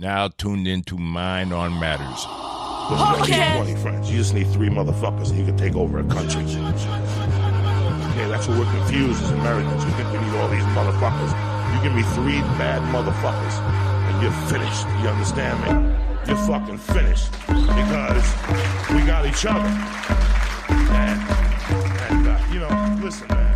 Now tuned into Mind on Matters. Listen, you don't need 20 friends. You just need 3 motherfuckers and you can take over a country. Yeah, that's what we're confused as Americans. We think we need all these motherfuckers. You give me 3 bad motherfuckers and you're finished. You understand me? You're fucking finished because we got each other. And you know, listen, man.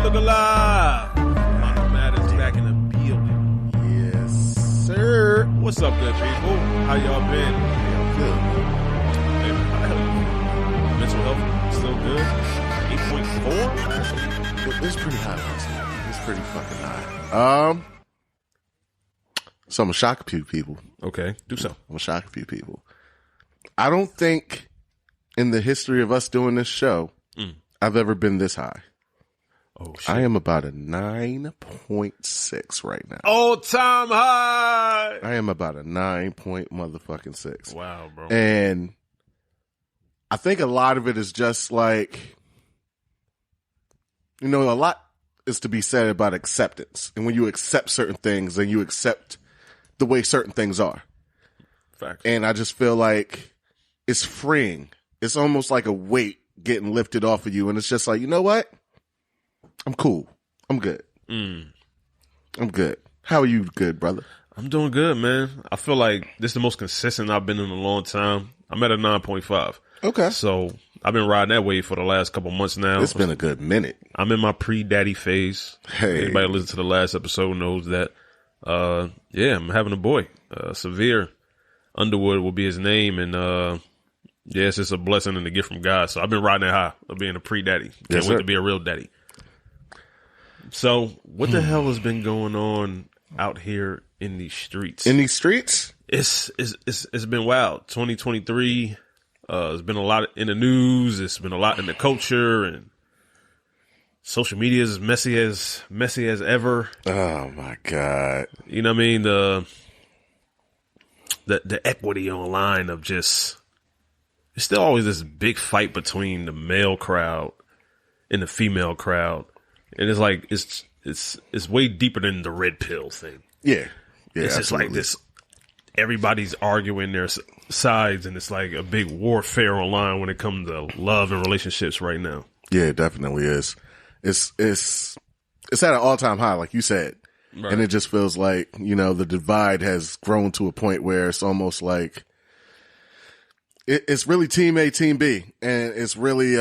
Look alive. Mind Matters back in the building. Yes, sir. What's up, good people? How y'all been? Yeah, good. Hey, mental health still good? 8.4? It was pretty high last night. It was pretty fucking high. So I'm gonna shock a few people. Okay, do so. I'm gonna shock a few people. I don't think in the history of us doing this show, I've ever been this high. Oh, shit. I am about a 9.6 right now. All-time high! I am about a 9.6. Wow, bro. And I think a lot of it is just like, you know, a lot is to be said about acceptance. And when you accept certain things, then you accept the way certain things are. Facts. And I just feel like it's freeing. It's almost like a weight getting lifted off of you. And it's just like, you know what? I'm cool. I'm good. I'm good. How are you good, brother? I'm doing good, man. I feel like this is the most consistent I've been in a long time. I'm at a 9.5. Okay. So I've been riding that wave for the last couple months now. It's been a good minute. I'm in my pre-daddy phase. Hey. Anybody listen to the last episode knows that. Yeah, I'm having a boy. Severe Underwood will be his name. And yeah, it's just a blessing and a gift from God. So I've been riding that high of being a pre-daddy. Can't wait to be a real daddy. So what the hell has been going on out here in these streets? In these streets? It's been wild. 2023, there's been a lot in the news. It's been a lot in the culture, and social media is messy as ever. Oh my God. You know what I mean? The equity online of just, it's still always this big fight between the male crowd and the female crowd. And it's like, it's way deeper than the red pill thing. Yeah. Yeah. It's just like this, everybody's arguing their sides, and it's like a big warfare online when it comes to love and relationships right now. Yeah, it definitely is. It's at an all-time high, like you said. Right. And it just feels like, you know, the divide has grown to a point where it's almost like it's really team A, team B. And it's really,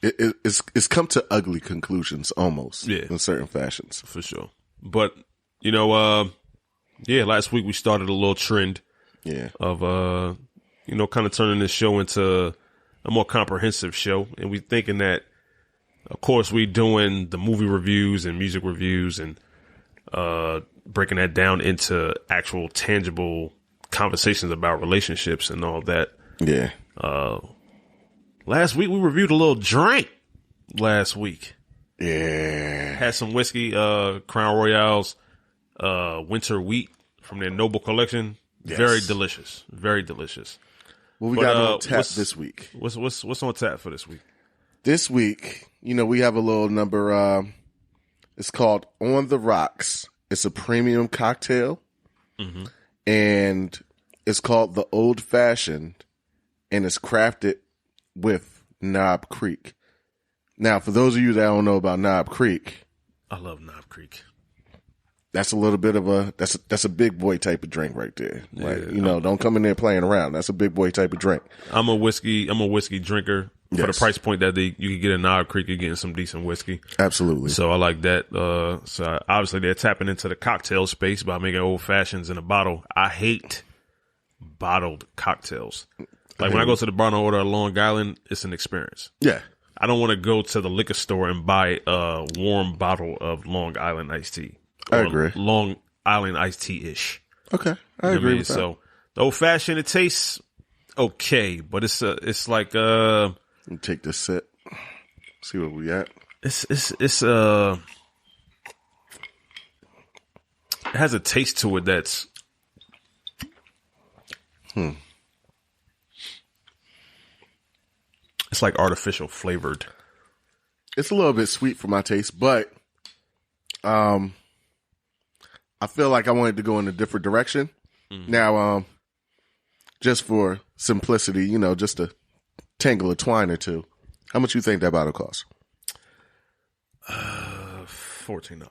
it's come to ugly conclusions almost. Yeah. In certain fashions. For sure. But, you know, yeah, last week we started a little trend. Yeah. Of, you know, kind of turning this show into a more comprehensive show. And we thinking that, of course, we doing the movie reviews and music reviews and breaking that down into actual tangible conversations about relationships and all that. Yeah. Last week we reviewed a little drink last week. Yeah. Had some whiskey, Crown Royale's winter wheat from their Noble collection. Yes. Very delicious. Very delicious. What we got on tap this week? What's on tap for this week? This week, you know, we have a little number. It's called On the Rocks. It's a premium cocktail. Mm-hmm. And it's called the Old Fashioned. And it's crafted with Knob Creek. Now, for those of you that don't know about Knob Creek. I love Knob Creek. That's a little bit of that's a big boy type of drink right there. Yeah, like, you know, don't come in there playing around. That's a big boy type of drink. I'm a whiskey drinker. Yes. For the price point that you can get in Knob Creek, you're getting some decent whiskey. Absolutely. So I like that. So obviously they're tapping into the cocktail space by making old fashions in a bottle. I hate bottled cocktails. Like when I go to the bar and order a Long Island, it's an experience. Yeah. I don't want to go to the liquor store and buy a warm bottle of Long Island iced tea. I agree. Long Island iced tea-ish. Okay. I agree with that. So the old fashioned, it tastes okay, but it's like Let me take this sip. See where we at. It has a taste to it that's it's like artificial flavored. It's a little bit sweet for my taste, but I feel like I wanted to go in a different direction. Now, just for simplicity, just a tangle of twine or two. How much you think that bottle costs? $14.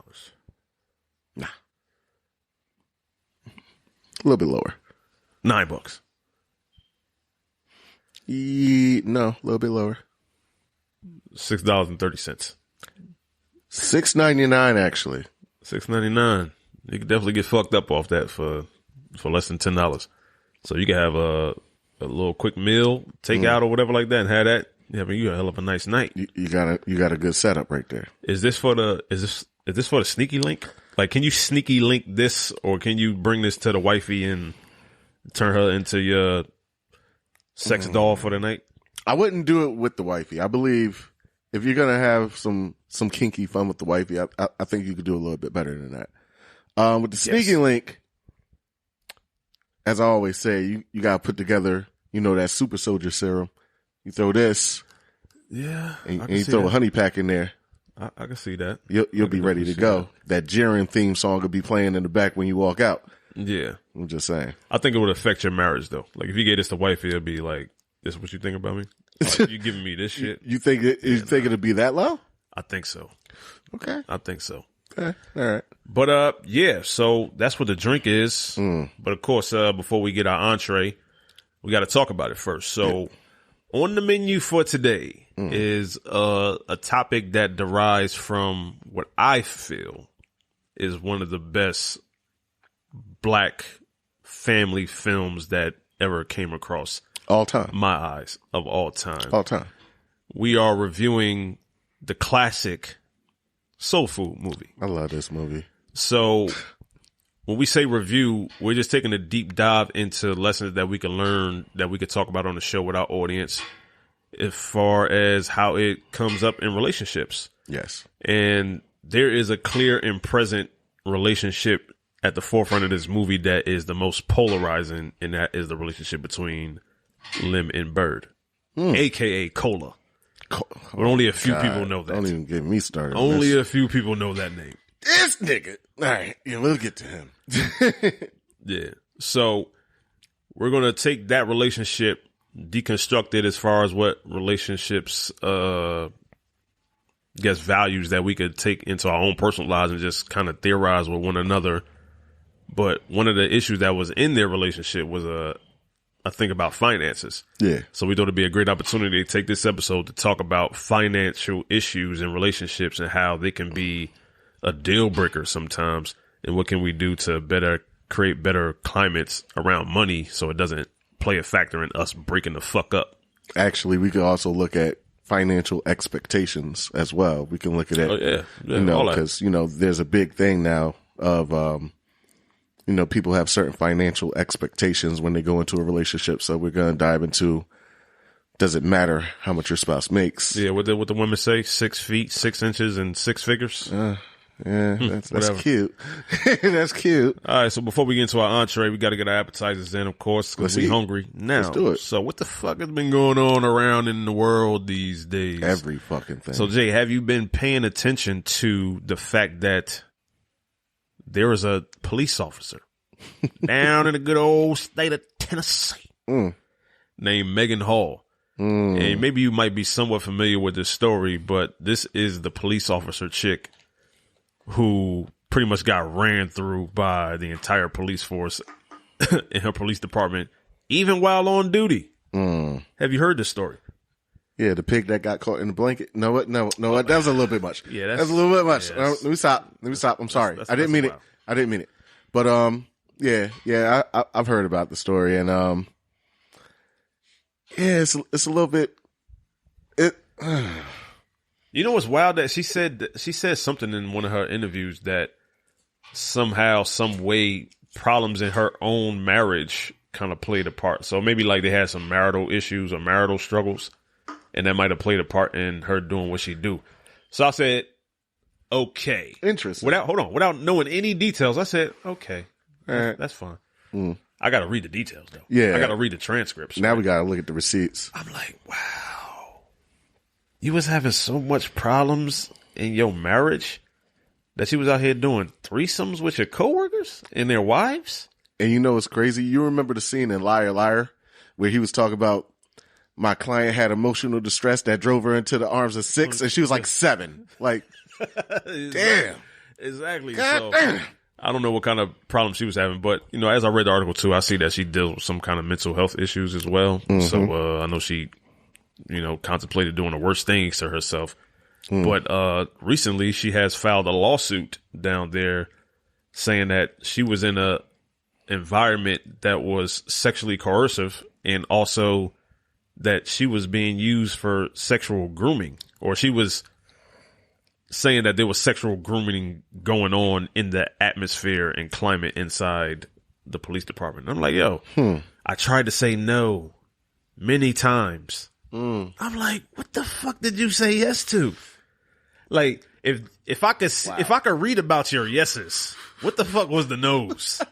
Nah. A little bit lower. $9. No, a little bit lower. $6.30. $6.99 actually. $6.99. You could definitely get fucked up off that for less than $10. So you can have a little quick meal, take out or whatever like that, and have that. Yeah, I mean, you got a hell of a nice night. You got a good setup right there. Is this for the sneaky link? Like, can you sneaky link this, or can you bring this to the wifey and turn her into your sex doll for the night? I wouldn't do it with the wifey. I believe if you're gonna have some kinky fun with the wifey, I think you could do a little bit better than that. With the sneaky link, as I always say, you gotta put together, that super soldier serum. You throw this, and you throw a honey pack in there. I can see that. You'll be ready to go. That Jiren theme song will be playing in the back when you walk out. Yeah, I'm just saying. I think it would affect your marriage though. Like if you gave this to wifey, it'd be like, "This is what you think about me? Like, you giving me this shit?" You think it'll be that low? I think so. Okay, I think so. Okay. All right. But yeah. So that's what the drink is. But of course, before we get our entree, we got to talk about it first. So. On the menu for today is a topic that derives from what I feel is one of the best black family films that ever came across all time my eyes of all time. All time. We are reviewing the classic Soul Food movie. I love this movie. So when we say review, we're just taking a deep dive into lessons that we can learn, that we could talk about on the show with our audience, as far as how it comes up in relationships. Yes. And there is a clear and present relationship at the forefront of this movie that is the most polarizing, and that is the relationship between Lim and Bird, a.k.a. Cola. But only a few people know that. Don't even get me started. Only a few people know that name. This nigga. All right. Yeah, we'll get to him. Yeah. So we're going to take that relationship, deconstruct it as far as what relationships, values that we could take into our own personal lives and just kind of theorize with one another. But one of the issues that was in their relationship was a thing about finances. Yeah. So we thought it'd be a great opportunity to take this episode to talk about financial issues in relationships and how they can be a deal breaker sometimes, and what can we do to create better climates around money so it doesn't play a factor in us breaking the fuck up. Actually, we could also look at financial expectations as well. We can look at it, because there's a big thing now of people have certain financial expectations when they go into a relationship. So we're going to dive into, does it matter how much your spouse makes? Yeah, what the women say, 6 feet, 6 inches, and 6 figures. Yeah, that's cute. That's cute. All right, so before we get into our entree, we got to get our appetizers in, of course, because we're hungry now. Let's do it. So what the fuck has been going on around in the world these days? Every fucking thing. So, Jay, have you been paying attention to the fact that there is a police officer down in the good old state of Tennessee named Megan Hall? And maybe you might be somewhat familiar with this story, but this is the police officer chick who pretty much got ran through by the entire police force in her police department, even while on duty. Have you heard this story? Yeah, the pig that got caught in the blanket. No, that was a little bit much. Yeah, that's a little bit much. Let me stop. I'm sorry. I didn't mean it. I didn't mean it. But yeah, I've heard about the story, and it's a little bit. You know what's wild? That she said something in one of her interviews that somehow, some way, problems in her own marriage kind of played a part. So maybe like they had some marital issues or marital struggles, and that might have played a part in her doing what she do. So I said, okay, interesting. Without knowing any details, I said, okay, that's fine. I got to read the details though. Yeah, I got to read the transcripts. Now we got to look at the receipts. I'm like, wow. you was having so much problems in your marriage that you was out here doing threesomes with your coworkers and their wives? And you know what's crazy? You remember the scene in Liar Liar where he was talking about my client had emotional distress that drove her into the arms of 6 and she was like 7. Like, damn. Exactly. God So, damn. I don't know what kind of problem she was having, but you know, as I read the article too, I see that she deals with some kind of mental health issues as well. So I know she, you know, contemplated doing the worst things to herself. But recently, she has filed a lawsuit down there, saying that she was in a environment that was sexually coercive, and also that she was being used for sexual grooming, or she was saying that there was sexual grooming going on in the atmosphere and climate inside the police department. I'm like, yo, I tried to say no many times. I'm like, what the fuck did you say yes to? Like, if I could read about your yeses, what the fuck was the no's?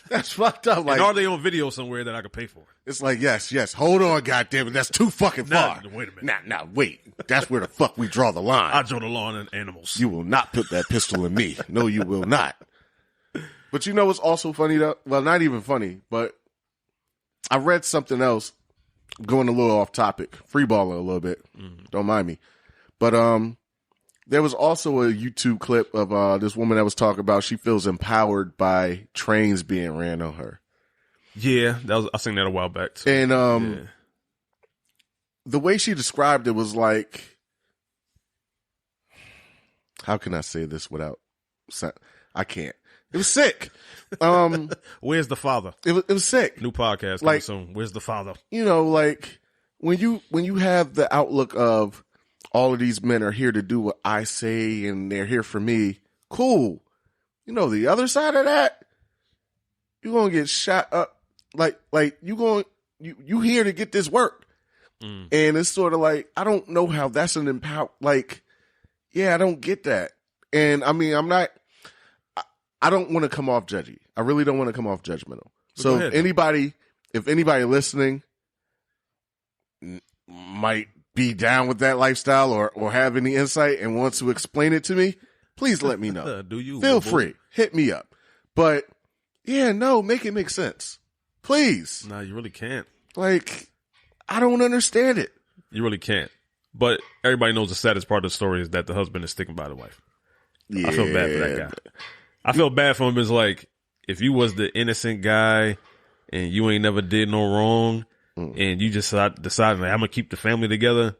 That's fucked up. Like, And are they on video somewhere that I could pay for? it's like, yes. Hold on, goddammit. That's too fucking far. Wait a minute. Nah, wait. That's where the fuck we draw the line. I draw the line on animals. You will not put that pistol in me. No, you will not. But you know what's also funny though? Well, not even funny, but I read something else, going a little off topic, freeballing a little bit. Don't mind me. But there was also a YouTube clip of this woman that was talking about she feels empowered by trains being ran on her. Yeah, I seen that a while back too. And the way she described it was like, how can I say this without? I can't. It was sick. Where's the father? It was sick. New podcast coming soon. Where's the father? You know, like when you have the outlook of all of these men are here to do what I say and they're here for me, cool. You know, the other side of that, you're gonna get shot up. Like you here to get this work. And it's sort of like, I don't know how that's an empower. Like, yeah, I don't get that. And I mean, I don't want to come off judgy. I really don't want to come off judgmental. So ahead, if anybody listening might be down with that lifestyle or have any insight and wants to explain it to me, please let me know. Do you Feel free. Hit me up. But yeah, no, make it make sense. Please. Nah, you really can't. Like, I don't understand it. You really can't. But everybody knows the saddest part of the story is that the husband is sticking by the wife. Yeah. I feel bad for that guy. I feel bad for him. It's like, if you was the innocent guy and you ain't never did no wrong and you just decided, like, I'm going to keep the family together,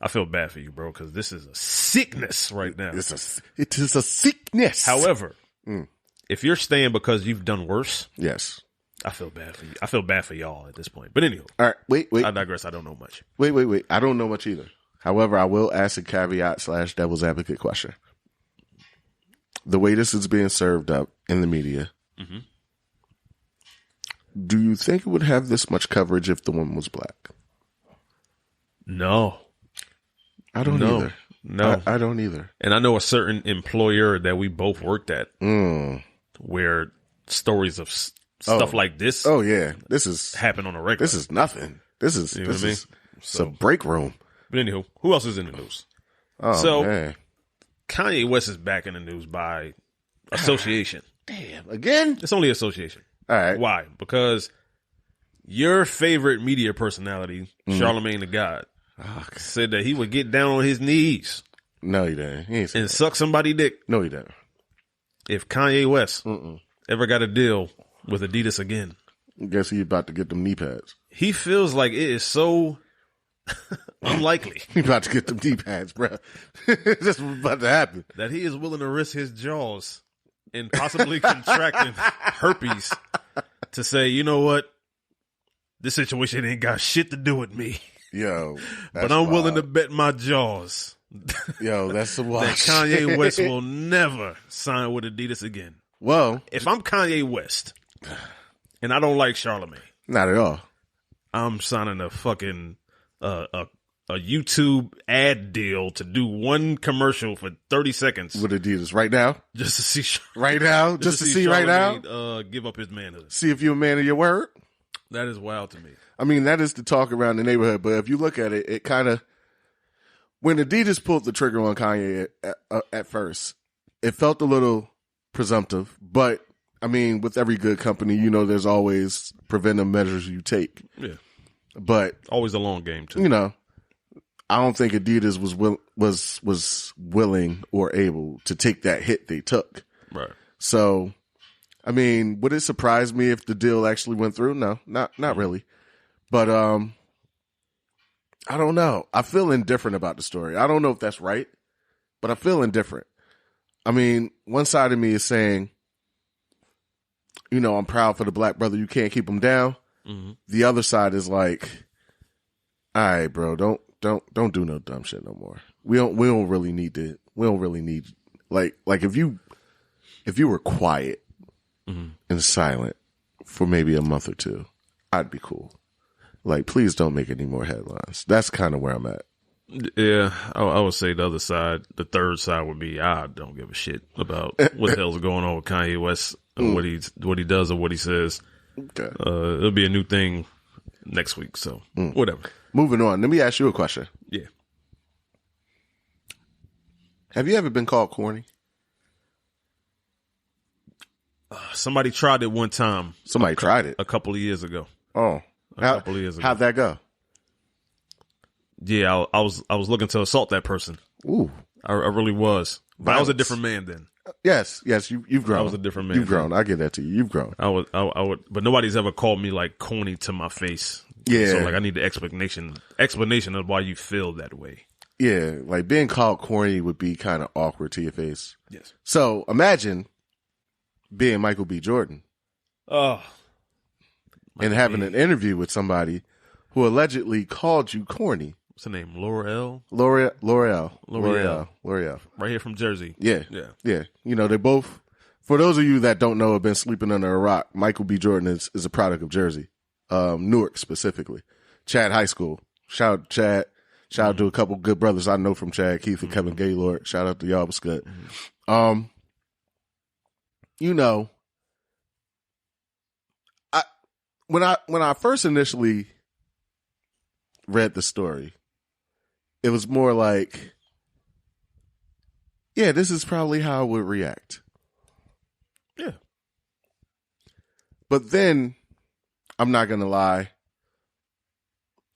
I feel bad for you, bro, because this is a sickness right now. It is a sickness. However, if you're staying because you've done worse, yes. I feel bad for you. I feel bad for y'all at this point. But anyway. All right, wait. I digress. I don't know much. Wait. I don't know much either. However, I will ask a caveat / devil's advocate question. The way this is being served up in the media, do you think it would have this much coverage if the woman was black? No. I don't either. No. I don't either. And I know a certain employer that we both worked at where stories of stuff like this this is happen on a regular. This is nothing. This is You know what I mean? it's a break room. But anywho, who else is in the news? Oh, man. Kanye West is back in the news by association. Damn, again? It's only association. All right. Why? Because your favorite media personality, Charlemagne the God, said that he would get down on his knees No, he didn't. He ain't and suck somebody dick No, he didn't. if Kanye West ever got a deal with Adidas again. Guess he about to get them knee pads. He feels like it is so unlikely He about to get them knee pads, bro. That's what's about to happen. that he is willing to risk his jaws and possibly contracting herpes to say, you know what? This situation ain't got shit to do with me. Yo, But I'm willing to bet my jaws Yo, that's the that watch. Kanye West will never sign with Adidas again. Well, If I'm Kanye West and I don't like Charlemagne, not at all. I'm signing a fucking a YouTube ad deal to do one commercial for 30 seconds With Adidas right now, just to see right now, just to see right now. Charlemagne, give up his manhood. See if you're a man of your word. That is wild to me. I mean, that is the talk around the neighborhood. But if you look at it, it kind of, when Adidas pulled the trigger on Kanye at first, it felt a little presumptive, but I mean, with every good company, you know, there's always preventive measures you take. Yeah. But always a long game too. You know, I don't think Adidas was willing or able to take that hit they took. Right. So, I mean, would it surprise me if the deal actually went through? No, not really. But I don't know. I feel indifferent about the story. I don't know if that's right, but I feel indifferent. I mean, one side of me is saying, you know, I'm proud for the black brother. You can't keep him down. Mm-hmm. The other side is like, all right, bro, don't do no dumb shit no more. We don't really need like if you were quiet and silent for maybe a month or two, I'd be cool. Like, please don't make any more headlines. That's kind of where I'm at. Yeah, I would say the other side, the third side would be, I don't give a shit about what the hell's going on with Kanye West, what he does or what he says. Okay. It'll be a new thing next week, so whatever. Moving on, let me ask you a question. Yeah. Have you ever been called corny? Somebody tried it one time. Somebody tried it? A couple of years ago. Oh. A couple of years ago. How'd that go? Yeah, I was looking to assault that person. Ooh. I really was. But I was a different man then. Yes, you've grown. I was a different man. You've grown. I give that to you. You've grown. I would, but nobody's ever called me like corny to my face. Yeah. So like I need the explanation of why you feel that way. Yeah, like being called corny would be kind of awkward to your face. Yes. So imagine being Michael B. Jordan. Oh. And having an interview with somebody who allegedly called you corny. What's her name? L'Oreal? L'Oreal. Right here from Jersey. Yeah. You know, they both, for those of you that don't know, have been sleeping under a rock, Michael B. Jordan is a product of Jersey. Newark specifically. Chad High School. Shout out Chad. Shout out to a couple good brothers I know from Chad, Keith and Kevin Gaylord. Shout out to y'all, was good. You know, when I first initially read the story, it was more like, yeah, this is probably how I would react. Yeah. But then, I'm not going to lie,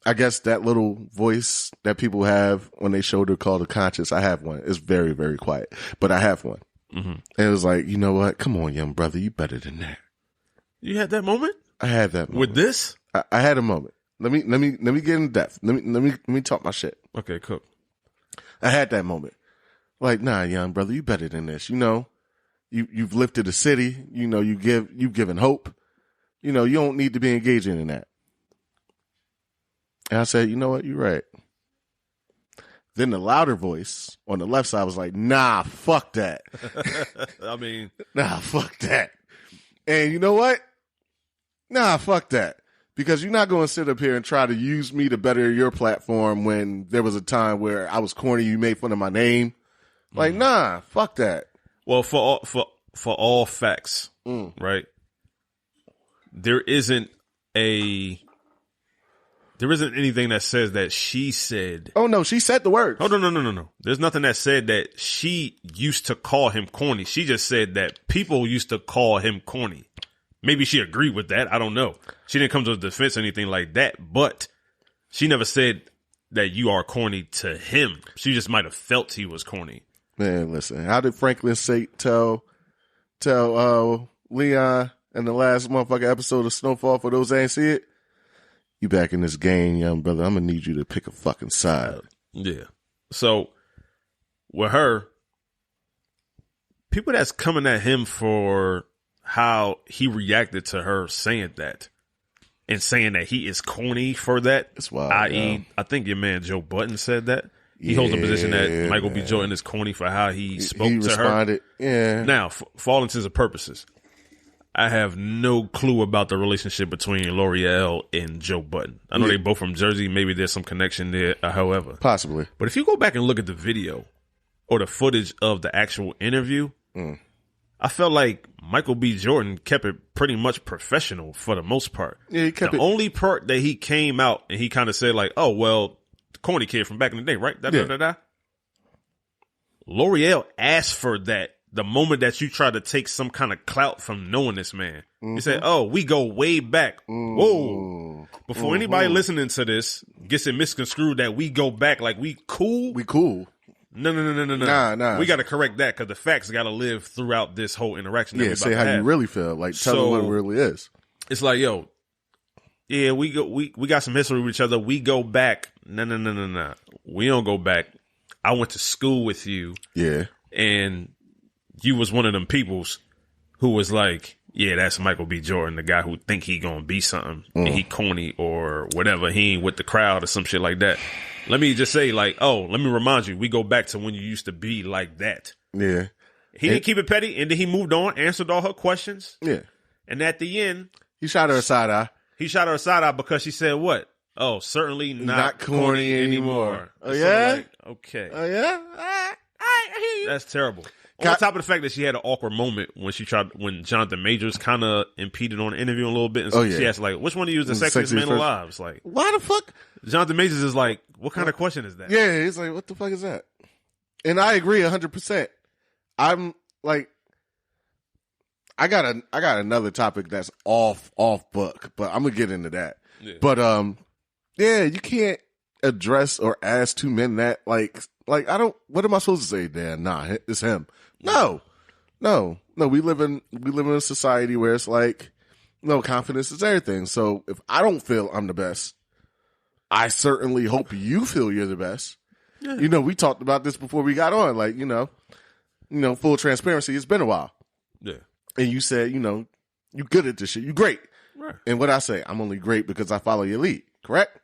I guess that little voice that people have when they show their call to conscience, I have one. It's very, very quiet, but I have one. Mm-hmm. And it was like, you know what? Come on, young brother, you better than that. You had that moment? I had that moment. With this? I had a moment. Let me get in depth. Let me talk my shit. Okay, cool. I had that moment. Like, nah, young brother, you better than this. You know, you've lifted a city. You know, you've given hope. You know, you don't need to be engaging in that. And I said, you know what? You're right. Then the louder voice on the left side was like, nah, fuck that. I mean, nah, fuck that. And you know what? Nah, fuck that. Because you're not going to sit up here and try to use me to better your platform when there was a time where I was corny, you made fun of my name. Like, nah, fuck that. Well, for all facts, right? There isn't anything that says that she said. Oh no, she said the words. Oh no. There's nothing that said that she used to call him corny. She just said that people used to call him corny. Maybe she agreed with that. I don't know. She didn't come to a defense or anything like that, but she never said that you are corny to him. She just might have felt he was corny. Man, listen, how did Franklin tell Leon in the last motherfucking episode of Snowfall, for those that ain't see it? You back in this game, young brother. I'm going to need you to pick a fucking side. Yeah. So, with her, people that's coming at him for how he reacted to her saying that and saying that he is corny for that. It's wild. I.e., I think your man Joe Budden said that. He holds the position that Michael B. Jordan is corny for how he spoke to responded. Her. Yeah. Now, for all intents and purposes, I have no clue about the relationship between L'Oreal and Joe Budden. I know they both from Jersey. Maybe there's some connection there, however. Possibly. But if you go back and look at the video or the footage of the actual interview, I felt like Michael B. Jordan kept it pretty much professional for the most part. Yeah, he kept the only part that he came out and he kind of said like, oh, well, corny kid from back in the day, right? Yeah. L'Oreal asked for that the moment that you try to take some kind of clout from knowing this man. He said, oh, we go way back. Whoa. Before anybody listening to this gets it misconstrued that we go back like we cool. We cool. No. Nah. We got to correct that because the facts got to live throughout this whole interaction. That Yeah, say how you really feel. Like, tell them what it really is. It's like, yo, yeah, we got some history with each other. We go back. No. We don't go back. I went to school with you. Yeah. And you was one of them peoples who was like, yeah, that's Michael B. Jordan, the guy who think he gonna be something and he corny or whatever. He ain't with the crowd or some shit like that. Let me just say, like, oh, let me remind you, we go back to when you used to be like that. Yeah. He didn't keep it petty, and then he moved on, answered all her questions. Yeah. And at the end, he shot her a side eye. He shot her a side eye because she said what? Oh, certainly not corny anymore. Oh, yeah? Like, okay. Oh, yeah? I hear you. That's terrible. On top of the fact that she had an awkward moment when Jonathan Majors kind of impeded on the interview a little bit. And so she asked, like, which one of you is the sexiest man alive? It's like, why the fuck? Jonathan Majors is like, what kind of question is that? Yeah, he's like, what the fuck is that? And I agree 100%. I'm like, I got another topic that's off book, but I'm gonna get into that. Yeah. But yeah, you can't address or ask two men that like I don't. What am I supposed to say? Dan, nah, it's him. No. We live in a society where it's like, no, confidence is everything. So if I don't feel I'm the best, I certainly hope you feel you're the best. Yeah. You know, we talked about this before we got on. Like, you know, full transparency. It's been a while. Yeah. And you said, you good at this shit. You great. Right. And what I say, I'm only great because I follow your lead. Correct?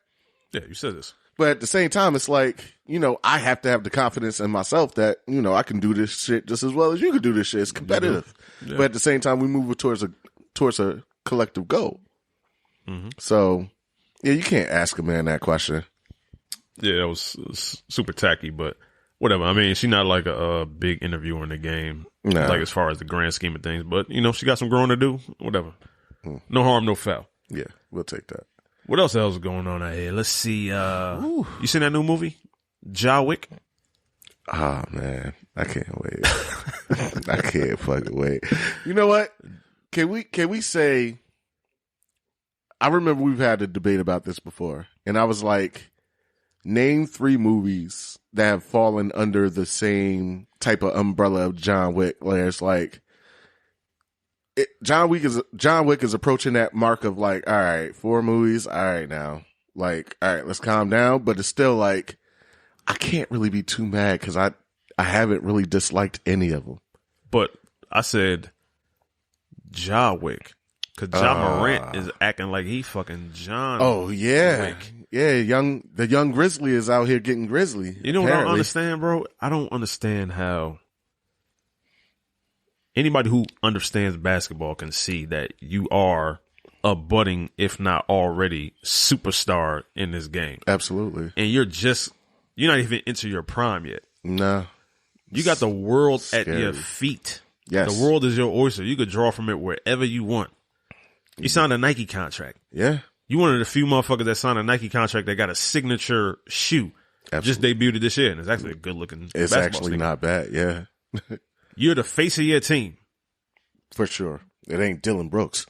Yeah, you said this. But at the same time, it's like, I have to have the confidence in myself that, I can do this shit just as well as you can do this shit. It's competitive. Yeah. But at the same time, we move towards a collective goal. Mm-hmm. So, yeah, you can't ask a man that question. Yeah, it was super tacky, but whatever. I mean, she's not like a big interviewer in the game, like as far as the grand scheme of things. But, she got some growing to do. Whatever. No harm, no foul. Yeah, we'll take that. What else is going on out here? Let's see. You seen that new movie, John Wick? Oh, man. I can't wait. I can't fucking wait. You know what? Can we say, I remember we've had a debate about this before, and I was like, name 3 movies that have fallen under the same type of umbrella of John Wick, where it's like, John Wick is approaching that mark of like, all right, 4 movies. All right, now, like, all right, let's calm down. But it's still like, I can't really be too mad because I haven't really disliked any of them. But I said John Wick because John Morant is acting like he fucking John. Oh yeah, Wick. Yeah. The young Grizzly is out here getting grizzly. You know what I don't understand, bro? I don't understand how. Anybody who understands basketball can see that you are a budding, if not already, superstar in this game. Absolutely. And you're not even into your prime yet. No. You got the world at your feet. Yes. The world is your oyster. You could draw from it wherever you want. You signed a Nike contract. Yeah. You one of the few motherfuckers that signed a Nike contract that got a signature shoe. Absolutely. Just debuted this year, and it's actually a good looking It's actually sneaker. Not bad, yeah. You're the face of your team. For sure. It ain't Dylan Brooks.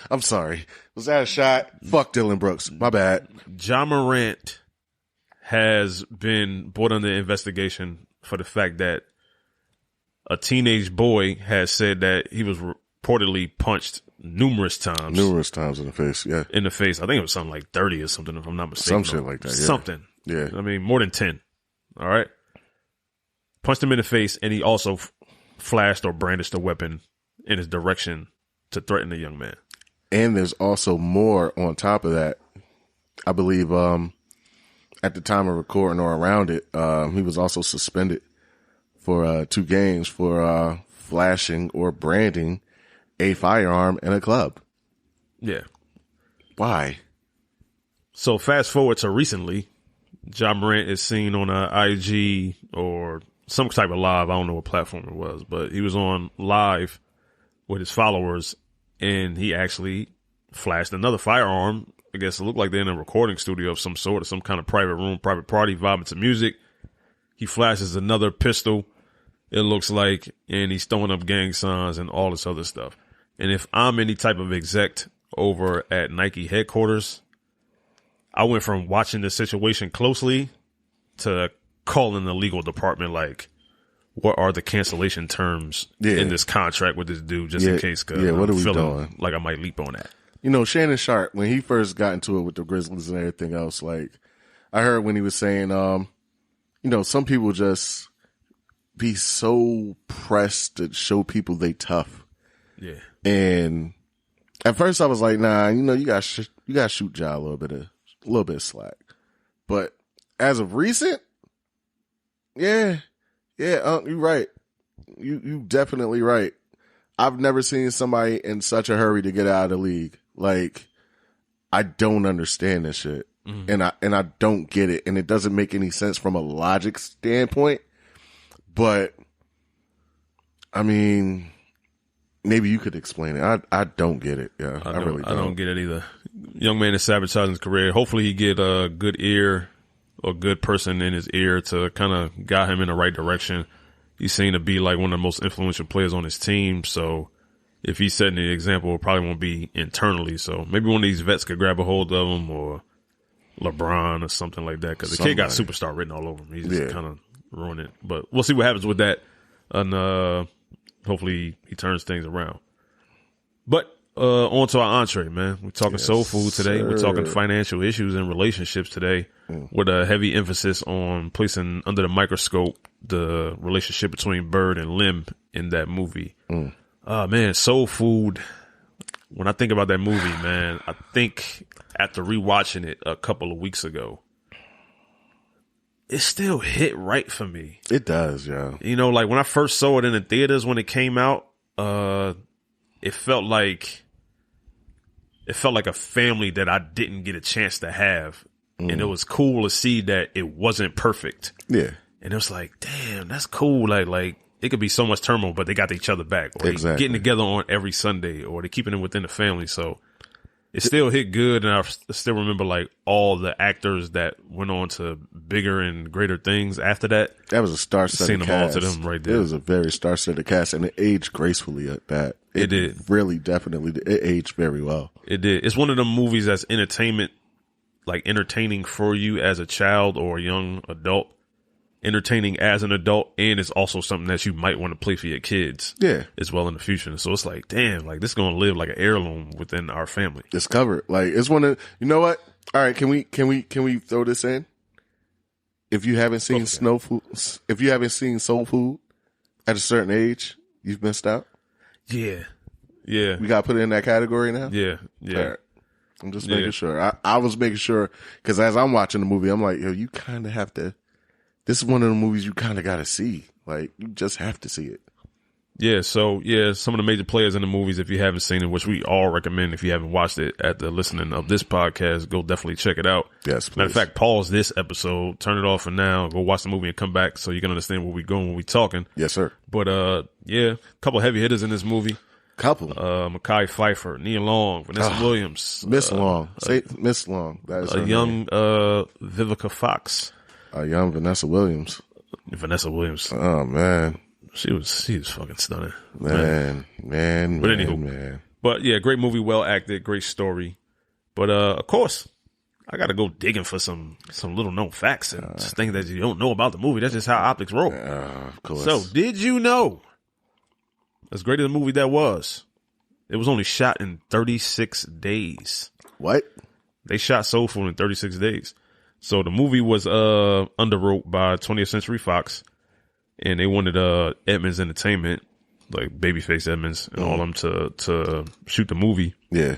I'm sorry. Was that a shot? Fuck Dylan Brooks. My bad. Ja Morant has been brought under investigation for the fact that a teenage boy has said that he was reportedly punched numerous times. Numerous times in the face, yeah. In the face. I think it was something like 30 or something, if I'm not mistaken. Some shit like that, yeah. Something. Yeah. I mean, more than 10. All right? Punched him in the face, and he also flashed or brandished a weapon in his direction to threaten the young man. And there's also more on top of that. I believe at the time of recording or around it, he was also suspended for 2 games for flashing or branding a firearm in a club. Yeah. Why? So fast forward to recently, Ja Morant is seen on a IG or some type of live. I don't know what platform it was, but he was on live with his followers, and he actually flashed another firearm I guess it looked like they're in a recording studio of some sort, or some kind of private room, private party, vibing to music. He flashes another pistol, it looks like, and he's throwing up gang signs and all this other stuff. And if I'm any type of exec over at Nike headquarters, I went from watching the situation closely to calling the legal department, like, what are the cancellation terms in this contract with this dude, just in case? Cause what are we feeling doing? like I might leap on that. You know, Shannon Sharp, when he first got into it with the Grizzlies and everything else, like, I heard when he was saying, you know, some people just be so pressed to show people they tough. Yeah. And at first I was like, nah, you know, you got to shoot Ja a little bit of slack. But as of recent, you're right. You definitely right. I've never seen somebody in such a hurry to get out of the league. Like, I don't understand this shit. And I don't get it. And it doesn't make any sense from a logic standpoint. But I mean, maybe you could explain it. I don't get it. Yeah, I really don't. I don't get it either. Young man is sabotaging his career. Hopefully he get a good ear or good person in his ear to kind of guide him in the right direction. He seemed to be like one of the most influential players on his team. So if he's setting the example, it probably won't be internally. So maybe one of these vets could grab a hold of him, or LeBron or something like that. Because the kid got superstar written all over him. He's just kind of ruined it. But we'll see what happens with that. And hopefully he turns things around. But on to our entree, man. We're talking soul food today. We're talking financial issues and relationships today, with a heavy emphasis on placing under the microscope the relationship between Bird and Lim in that movie. Man, soul food. When I think about that movie, man, I think after rewatching it a couple of weeks ago, it still hit right for me. It does, yeah. You know, like when I first saw it in the theaters when it came out, it felt like a family that I didn't get a chance to have. And it was cool to see that it wasn't perfect. Yeah. And it was like, damn, that's cool. Like it could be so much turmoil, but they got each other back. Or they getting together on every Sunday, or they keeping it within the family. So it still hit good. And I still remember like all the actors that went on to bigger and greater things after that. That was a star-studded cast. Seen them all to them right there. It was a very star-studded cast, and it aged gracefully at that. It did. Really, definitely, it aged very well. It did. It's one of the movies that's entertaining for you as a child or a young adult, entertaining as an adult, and it's also something that you might want to play for your kids as well in the future. So it's like, damn, like this is going to live like an heirloom within our family. It's covered. Like it's one of, you know what? All right. Can we throw this in? If you haven't seen if you haven't seen soul food at a certain age, you've missed out. Yeah. Yeah. We got to put it in that category now? Yeah. Yeah. All right. I'm just making sure. I was making sure, because as I'm watching the movie, I'm like, yo, you kind of have to, this is one of the movies you kind of got to see. Like, you just have to see it. Yeah, so, some of the major players in the movies, if you haven't seen it, which we all recommend if you haven't watched it at the listening of this podcast, go definitely check it out. Yes, please. Matter of fact, pause this episode, turn it off for now, go watch the movie and come back so you can understand where we're going when we're talking. Yes, sir. But, a couple heavy hitters in this movie. Mekhi Phifer, Nia Long, Vanessa Williams. Miss Long. Say Miss Long. That is a young Vivica Fox. A young Vanessa Williams. Oh, man. She was fucking stunning. Man. But anywho. But yeah, great movie, well acted, great story. But of course, I gotta go digging for some little known facts and things that you don't know about the movie. That's just how optics roll. Of course. So, did you know, as great as the movie that was, it was only shot in 36 days. What? They shot Soul Food in 36 days. So the movie was underwrote by 20th Century Fox, and they wanted Edmonds Entertainment, like Babyface Edmonds and all them to shoot the movie. Yeah.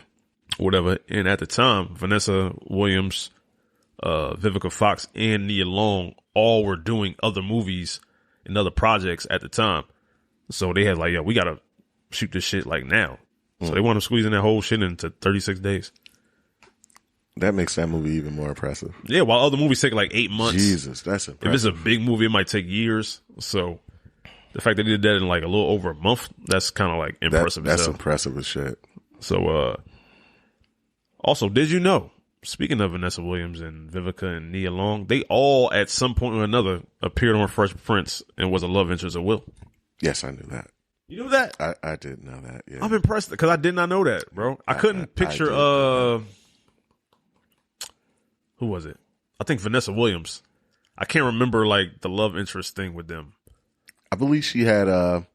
Whatever. And at the time, Vanessa Williams, Vivica Fox, and Nia Long all were doing other movies and other projects at the time. So they had like, we gotta shoot this shit like now. So they wound up squeezing that whole shit into 36 days. That makes that movie even more impressive. Yeah, while other movies take like 8 months. Jesus, that's impressive. If it's a big movie, it might take years. So the fact that they did that in like a little over a month, that's kind of like impressive. That's impressive as shit. So, also, did you know speaking of Vanessa Williams and Vivica and Nia Long, they all at some point or another appeared on Fresh Prince and was a love interest of Will. Yes, I knew that. You knew that? I did know that. Yeah, I'm impressed because I did not know that, bro. I couldn't picture. Who was it? I think Vanessa Williams. I can't remember like the love interest thing with them. I believe she had the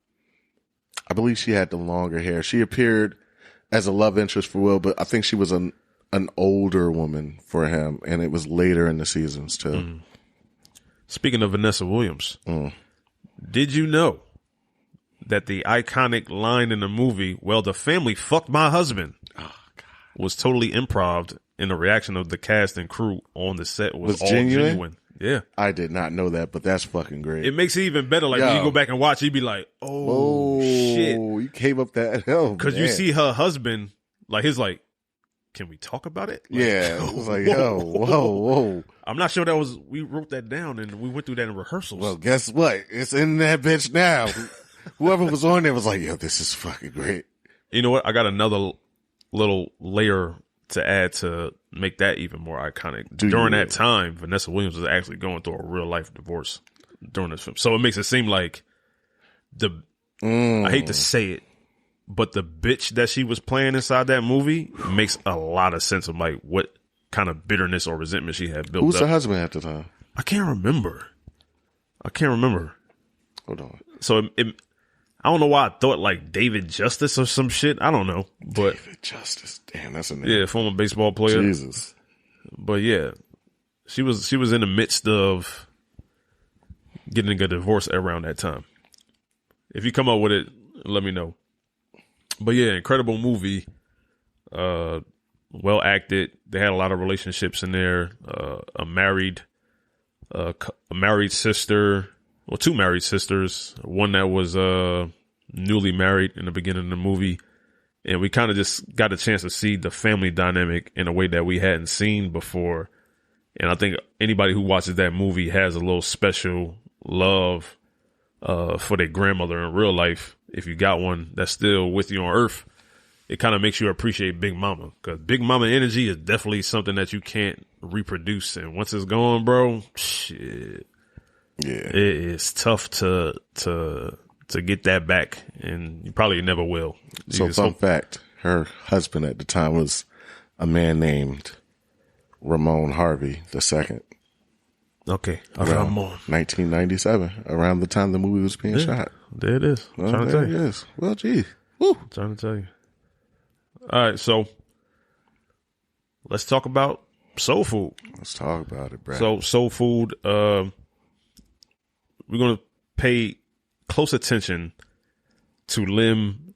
longer hair. She appeared as a love interest for Will, but I think she was an older woman for him, and it was later in the seasons too. Mm. Speaking of Vanessa Williams, did you know that the iconic line in the movie, "Well, the family fucked my husband," was totally improv, and the reaction of the cast and crew on the set was all genuine? Yeah. I did not know that, but that's fucking great. It makes it even better. Like, when you go back and watch, you'd be like, oh shit. You came up that hell. Because you see her husband, like, he's like, can we talk about it? Like, yeah. It was like, whoa. I'm not sure we wrote that down and we went through that in rehearsals. Well, guess what? It's in that bitch now. Whoever was on there was like, yo, this is fucking great. You know what? I got another little layer to add to make that even more iconic. During that time, Vanessa Williams was actually going through a real life divorce during this film. So it makes it seem like I hate to say it, but the bitch that she was playing inside that movie makes a lot of sense of like what kind of bitterness or resentment she had built up. Who's her husband at the time? I can't remember. Hold on. So I don't know why I thought like David Justice or some shit. I don't know. But David Justice. Damn, that's a name. Yeah, former baseball player. Jesus. But yeah, she was in the midst of getting a divorce around that time. If you come up with it, let me know. But yeah, incredible movie. Well acted. They had a lot of relationships in there. A married sister. Well, two married sisters, one that was newly married in the beginning of the movie. And we kind of just got a chance to see the family dynamic in a way that we hadn't seen before. And I think anybody who watches that movie has a little special love for their grandmother in real life. If you got one that's still with you on Earth, it kind of makes you appreciate Big Mama. Because Big Mama energy is definitely something that you can't reproduce. And once it's gone, bro, shit. Yeah, it is tough to get that back, and you probably never will. So, fun fact: her husband at the time was a man named Ramon Harvey II. Okay, around 1997, around the time the movie was being shot. There it is. I'm trying to tell you. Well, gee, woo. I'm trying to tell you. All right, so let's talk about soul food. Let's talk about it, Brad. So soul food. We're going to pay close attention to Lim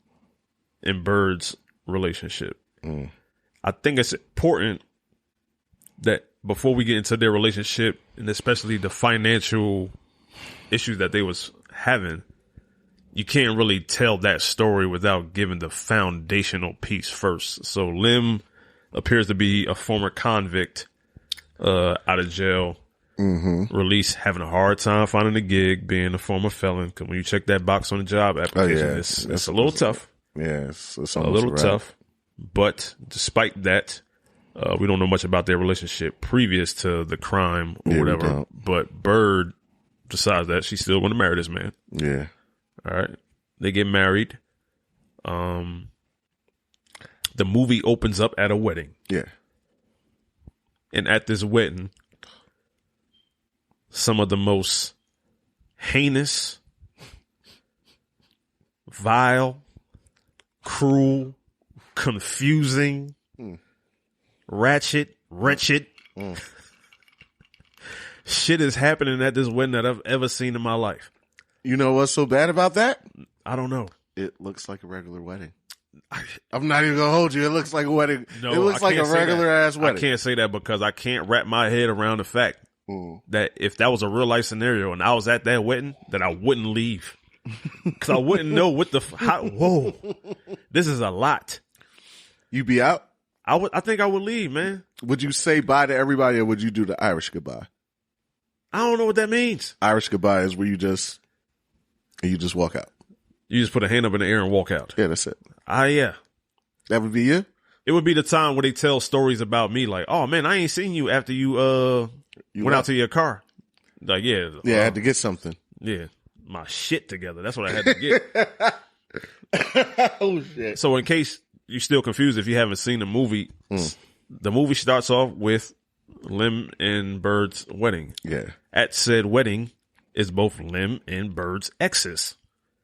and Bird's relationship. I think it's important that before we get into their relationship, and especially the financial issues that they was having, you can't really tell that story without giving the foundational piece first. So Lim appears to be a former convict out of jail. Release, having a hard time finding a gig, being a former felon. Because when you check that box on the job application, it's a little tough. Yeah, it's a little tough. But despite that, we don't know much about their relationship previous to the crime or whatever. But Bird decides that she's still going to marry this man. Yeah. All right. They get married. The movie opens up at a wedding. Yeah. And at this wedding, some of the most heinous, vile, cruel, confusing, ratchet, wretched shit is happening at this wedding that I've ever seen in my life. You know what's so bad about that? I don't know. It looks like a regular wedding. I'm not even gonna hold you. It looks like a wedding. No, it looks like a regular ass wedding. I can't say that because I can't wrap my head around the fact that if that was a real life scenario and I was at that wedding, that I wouldn't leave because I wouldn't know what the whoa, this is a lot. You be out? I think I would leave, man. Would you say bye to everybody, or would you do the Irish goodbye? I don't know what that means. Irish goodbye is where you just walk out. You just put a hand up in the air and walk out. Yeah, that's it. Yeah. That would be you? It would be the time where they tell stories about me, like, "Oh man, I ain't seen you after you went out to your car." Like, yeah, I had to get something. Yeah, my shit together. That's what I had to get. Oh shit! So, in case you're still confused, if you haven't seen the movie, the movie starts off with Lim and Bird's wedding. Yeah. At said wedding is both Lim and Bird's exes.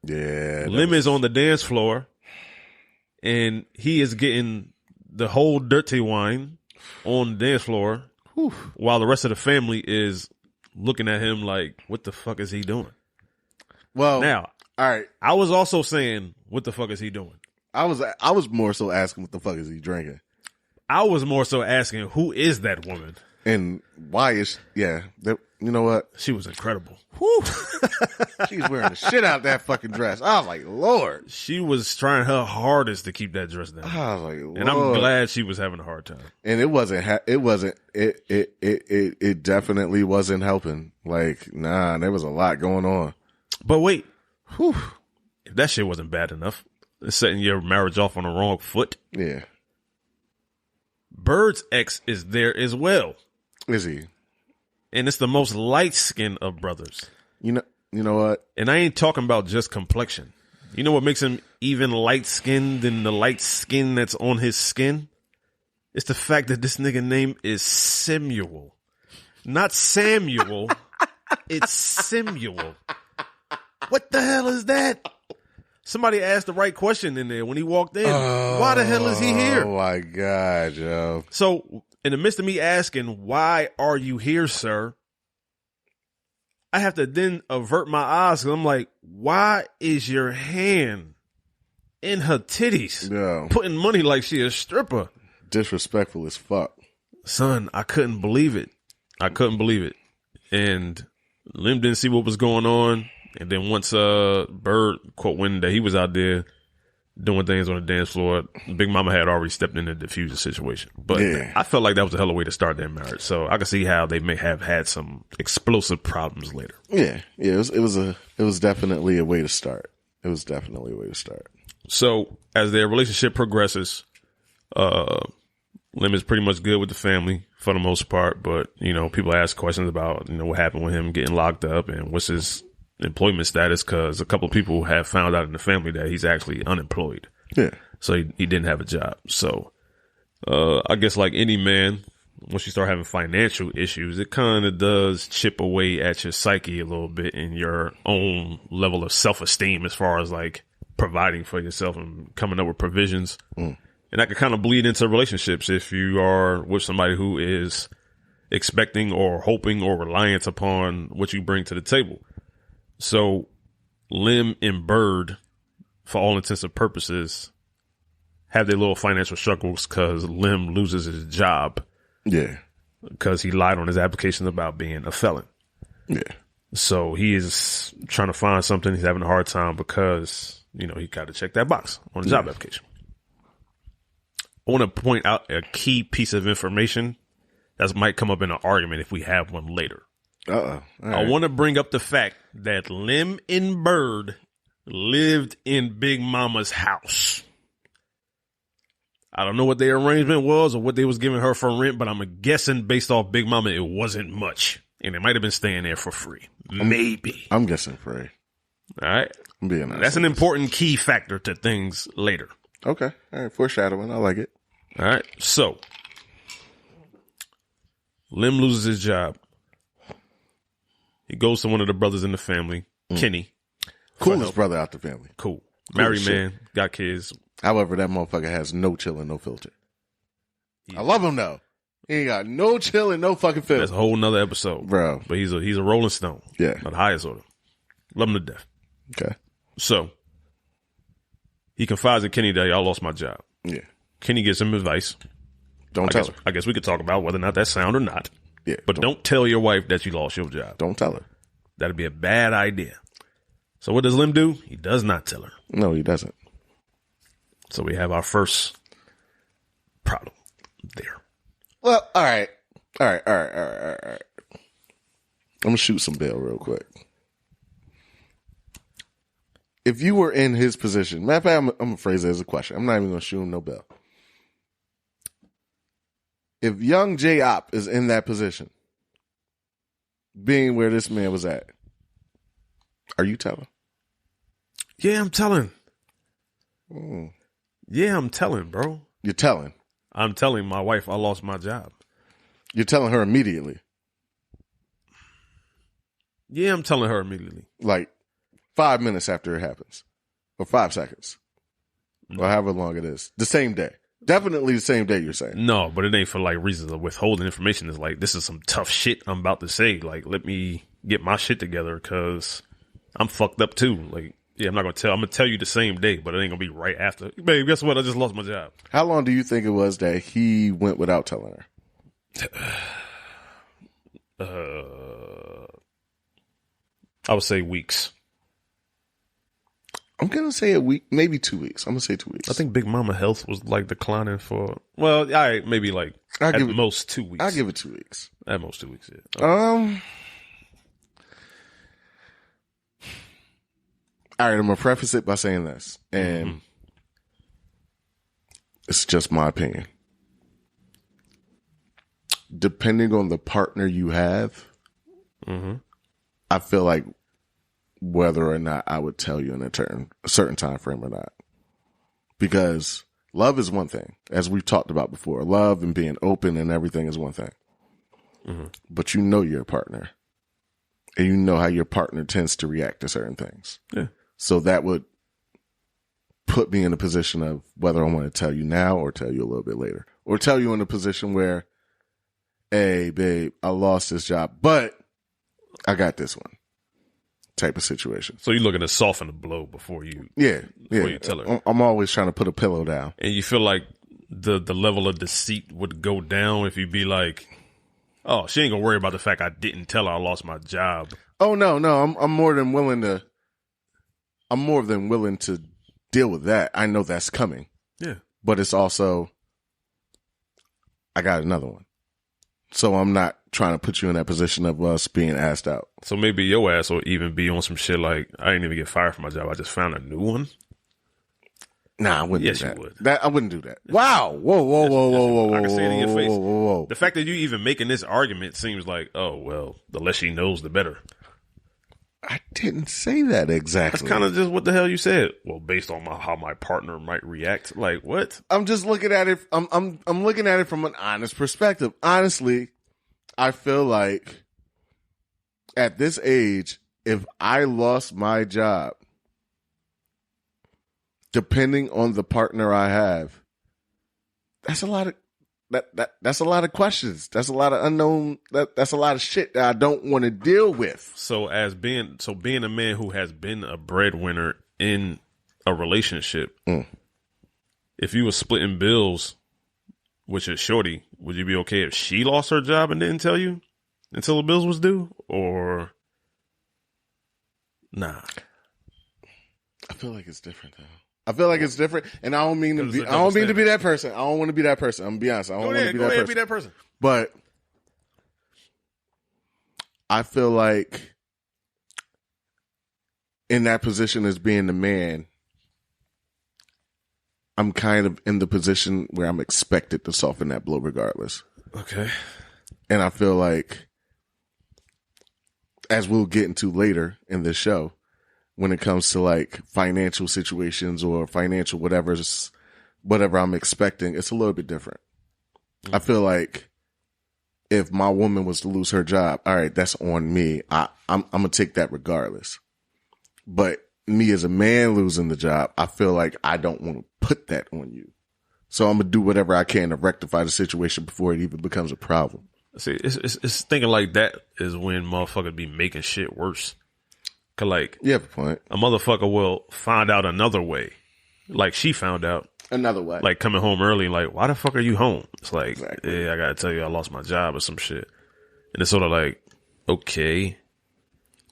Yeah. Lim is on the dance floor, and he is getting the whole dirty wine on the dance floor, while the rest of the family is looking at him like, "What the fuck is he doing?" Well, Now, all right. I was also saying, "What the fuck is he doing?" I was more so asking, what the fuck is he drinking, I was more so asking, "Who is that woman?" and why is you know what? She was incredible. She's wearing the shit out that fucking dress. I was like, Lord. She was trying her hardest to keep that dress down. I was like, Lord. And I'm glad she was having a hard time. And it definitely wasn't helping. Like, nah, there was a lot going on. But wait, if that shit wasn't bad enough, it's setting your marriage off on the wrong foot. Yeah. Bird's ex is there as well. Is he? And it's the most light skinned of brothers. You know what? And I ain't talking about just complexion. You know what makes him even light skinned than the light skin that's on his skin? It's the fact that this nigga name is Simuel. Not Samuel. It's Simuel. What the hell is that? Somebody asked the right question in there when he walked in. Why the hell is he here? Oh my God, Joe. So in the midst of me asking, "Why are you here, sir?" I have to then avert my eyes because I'm like, "Why is your hand in her titties? Yeah. Putting money like she a stripper." Disrespectful as fuck. Son, I couldn't believe it. And Lim didn't see what was going on. And then once Bird quote when that he was out there doing things on the dance floor, Big Mama had already stepped in to diffuse the situation. But yeah. I felt like that was a hell of a way to start their marriage. So I can see how they may have had some explosive problems later. Yeah. It was definitely a way to start. So as their relationship progresses, Lim is pretty much good with the family for the most part, but you know, people ask questions about, you know, what happened with him getting locked up and what's his employment status, because a couple of people have found out in the family that he's actually unemployed. Yeah. So he didn't have a job. So I guess like any man, once you start having financial issues, it kind of does chip away at your psyche a little bit and your own level of self-esteem as far as like providing for yourself and coming up with provisions. And that could kind of bleed into relationships if you are with somebody who is expecting or hoping or reliant upon what you bring to the table. So Lim and Bird, for all intents and purposes, have their little financial struggles because Lim loses his job. Yeah. Because he lied on his application about being a felon. Yeah. So he is trying to find something. He's having a hard time because, you know, he got to check that box on the job application. I want to point out a key piece of information that might come up in an argument if we have one later. Right. I want to bring up the fact that Lim and Bird lived in Big Mama's house. I don't know what their arrangement was or what they was giving her for rent, but I'm guessing based off Big Mama, it wasn't much. And they might have been staying there for free. Maybe. I'm guessing free. All right. I'm being honest. That's an important key factor to things later. Okay. All right. Foreshadowing. I like it. All right. So Lim loses his job. He goes to one of the brothers in the family, Kenny. Coolest brother out the family. Cool. Married shit. man, got kids. However, that motherfucker has no chill and no filter. I love him though. He ain't got no chill and no fucking filter. That's a whole nother episode, Bro. But he's a Rolling Stone. Yeah. Of the highest order. Love him to death. Okay. So he confides in Kenny that y'all lost my job. Yeah. Kenny gives him advice. Don't tell her. I guess we could talk about whether or not that's sound or not. Yeah. But don't tell your wife that you lost your job. Don't tell her. That'd be a bad idea. So what does Lim do? He does not tell her. No, he doesn't. So we have our first problem there. Well, all right. I'm going to shoot some bail real quick. If you were in his position, matter of fact, I'm going to phrase it as a question. I'm not even going to shoot him no bail. If young J-Op is in that position, being where this man was at, are you telling? Yeah, I'm telling. Mm. Yeah, I'm telling, bro. You're telling. I'm telling my wife I lost my job. You're telling her immediately. Yeah, I'm telling her immediately. Like 5 minutes after it happens. Or 5 seconds. Or however long it is. The same day. Definitely the same day, you're saying. No, but it ain't for like reasons of withholding information. It's like, this is some tough shit I'm about to say. Like, let me get my shit together because I'm fucked up too. Like, yeah, I'm not going to tell. I'm going to tell you the same day, but it ain't going to be right after. Babe, guess what? I just lost my job. How long do you think it was that he went without telling her? I would say weeks. I'm going to say a week, maybe 2 weeks. I'm going to say 2 weeks. I think Big Mama health was like declining for, well, maybe like at most 2 weeks. I'll give it 2 weeks. At most 2 weeks, yeah. All right, I'm going to preface it by saying this, and it's just my opinion. Depending on the partner you have, I feel like whether or not I would tell you in a certain time frame or not. Because love is one thing, as we've talked about before. Love and being open and everything is one thing. But you know your partner. And you know how your partner tends to react to certain things. Yeah. So that would put me in a position of whether I want to tell you now or tell you a little bit later. Or tell you in a position where, hey, babe, I lost this job, but I got this one. Type of situation. So you're looking to soften the blow before you tell her. I'm always trying to put a pillow down. And you feel like the level of deceit would go down if you be like, oh, she ain't gonna worry about the fact I didn't tell her I lost my job. Oh no, I'm more than willing to. I'm more than willing to deal with that. I know that's coming. Yeah, but it's also I got another one, so I'm not trying to put you in that position of us being asked out. So maybe your ass will even be on some shit like, I didn't even get fired from my job. I just found a new one. Nah, I wouldn't Yes, do that. you would. I wouldn't do that. Wow. Whoa. I can say it in your face. Whoa. The fact that you even making this argument seems like, oh, well, the less she knows, the better. I didn't say that exactly. That's kind of just what the hell you said. Well, based on how my partner might react. Like, what? I'm just looking at it. I'm looking at it from an honest perspective. Honestly, I feel like at this age, if I lost my job, depending on the partner I have, that's a lot of that's a lot of questions. That's a lot of unknown. That's a lot of shit that I don't want to deal with. So being a man who has been a breadwinner in a relationship, if you were splitting bills with your shorty, would you be okay if she lost her job and didn't tell you until the bills was due, or nah? I feel like it's different though. I feel like it's different, and I don't mean to be. I don't mean to be that person. I don't want to be that person. I'm gonna be honest. I don't want to be that person. But I feel like in that position as being the man, I'm kind of in the position where I'm expected to soften that blow regardless. Okay. And I feel like, as we'll get into later in this show, when it comes to like financial situations or financial whatever I'm expecting, it's a little bit different. I feel like if my woman was to lose her job, all right, that's on me. I'm gonna take that regardless. But me as a man losing the job, I feel like I don't want to put that on you. So I'm gonna do whatever I can to rectify the situation before it even becomes a problem. See, it's thinking like that is when motherfuckers be making shit worse. Cause like, you have a point. A motherfucker will find out another way. Like she found out another way. Like coming home early, like, why the fuck are you home? It's like, exactly. Yeah, I gotta tell you I lost my job or some shit. And it's sort of like, okay,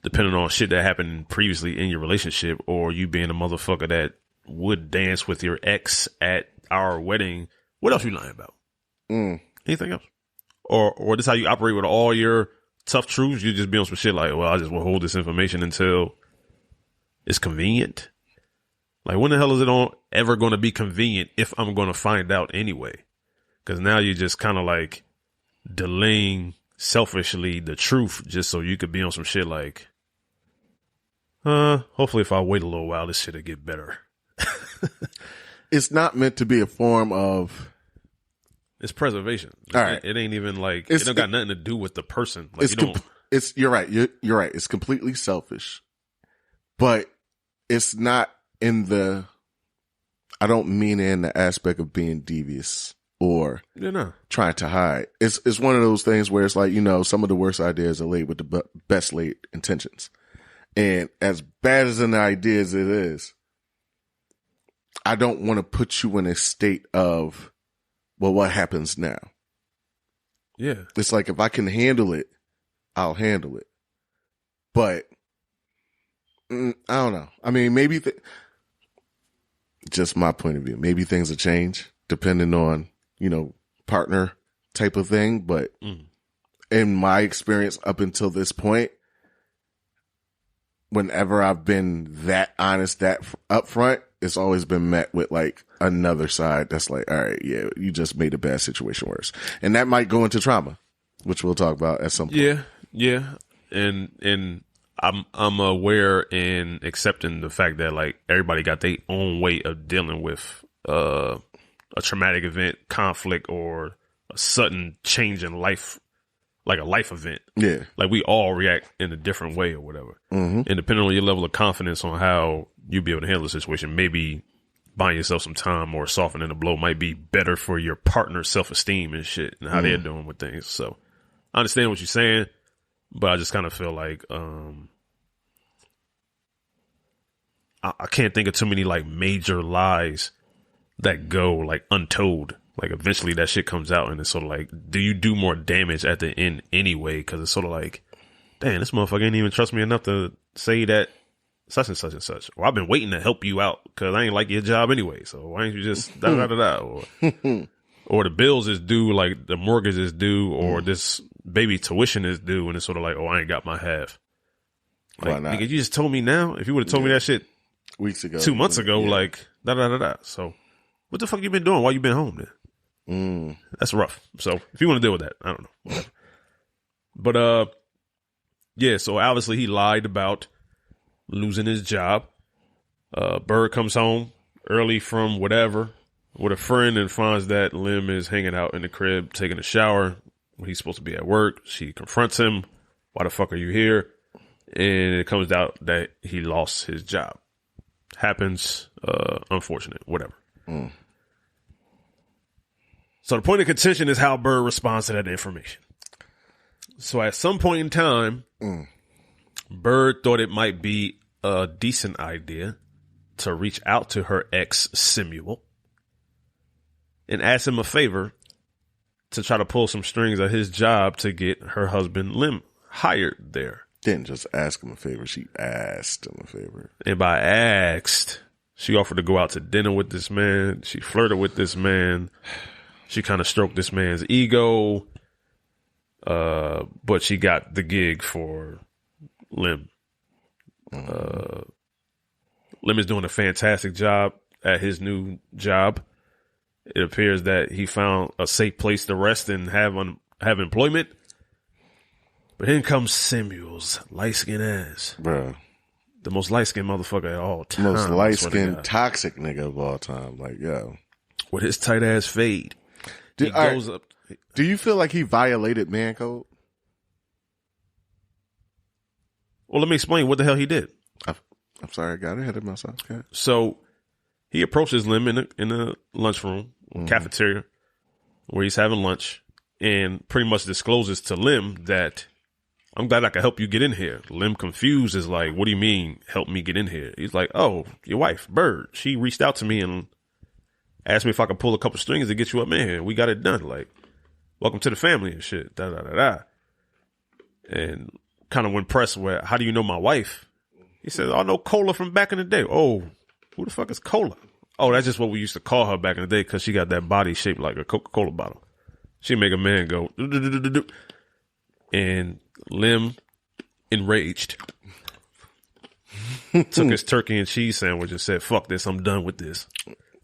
depending on shit that happened previously in your relationship, or you being a motherfucker that would dance with your ex at our wedding, what else you lying about? Anything else? Or this how you operate with all your tough truths? You just be on some shit like, well, I just will hold this information until it's convenient. Like, when the hell is it ever going to be convenient if I'm going to find out anyway? Because now you're just kind of like delaying selfishly the truth just so you could be on some shit like, hopefully if I wait a little while, this shit'll get better. It's not meant to be a form of... It's preservation. All right. It ain't even like, it don't got nothing to do with the person. Like, you're right. You're right. It's completely selfish, but it's not in the, I don't mean in the aspect of being devious or trying to hide. It's one of those things where it's like, some of the worst ideas are laid with the best laid intentions. And as bad as an idea as it is, I don't want to put you in a state of, well, what happens now? Yeah. It's like, if I can handle it, I'll handle it. But I don't know. I mean, maybe just my point of view, maybe things will change depending on, partner type of thing. But in my experience up until this point, whenever I've been that honest, that upfront, it's always been met with like another side that's like, all right, yeah, you just made a bad situation worse. And that might go into trauma, which we'll talk about at some point. Yeah. And I'm aware and accepting the fact that like everybody got their own way of dealing with a traumatic event, conflict, or a sudden change in life, like a life event. Yeah. Like we all react in a different way or whatever. Mm-hmm. And depending on your level of confidence on how you be able to handle the situation, maybe buying yourself some time or softening the blow might be better for your partner's self-esteem and shit and how they're doing with things. So I understand what you're saying, but I just kind of feel like, I can't think of too many like major lies that go like untold. Like eventually that shit comes out and it's sort of like, do you do more damage at the end anyway? Cause it's sort of like, damn, this motherfucker ain't even trust me enough to say that such and such and such. Or I've been waiting to help you out cause I ain't like your job anyway. So why ain't you just da da da da? Or the bills is due, like the mortgage is due, or this baby tuition is due. And it's sort of like, oh, I ain't got my half. Like, why not? nigga, you just told me now. If you would have told me that shit weeks ago, 2 months ago, like da da da da. So what the fuck you been doing while you been home then? That's rough. So if you want to deal with that, I don't know. Whatever. But yeah, so obviously he lied about losing his job. Bird comes home early from whatever with a friend and finds that Lim is hanging out in the crib taking a shower when he's supposed to be at work. She confronts him. Why the fuck are you here? And it comes out that he lost his job. Happens, unfortunate, whatever. So the point of contention is how Bird responds to that information. So at some point in time, Bird thought it might be a decent idea to reach out to her ex, Simuel, and ask him a favor to try to pull some strings at his job to get her husband, Lim, hired there. Didn't just ask him a favor. She asked him a favor. And by asked, she offered to go out to dinner with this man. She flirted with this man. She kind of stroked this man's ego. But she got the gig for Lim. Lim is doing a fantastic job at his new job. It appears that he found a safe place to rest and have employment. But in comes Simuel's light-skinned ass. Bro. The most light-skinned motherfucker at all time. Most light-skinned, toxic nigga of all time. Like, yo. With his tight-ass fade. He goes up. Do you feel like he violated man code? Well, let me explain what the hell he did. I'm sorry, I got ahead of myself. Okay. So he approaches Lim in the lunchroom, cafeteria, where he's having lunch, and pretty much discloses to Lim that I'm glad I could help you get in here. Lim, confused, is like, what do you mean, help me get in here? He's like, oh, your wife, Bird, she reached out to me and asked me if I could pull a couple strings to get you up in here. We got it done. Like, welcome to the family and shit. Da da da da. And kind of when pressed with, how do you know my wife? He said, oh, I know Cola from back in the day. Oh, who the fuck is Cola? Oh, that's just what we used to call her back in the day because she got that body shaped like a Coca-Cola bottle. She make a man go, do-do-do-do-do. And Lim, enraged, took his turkey and cheese sandwich and said, fuck this, I'm done with this.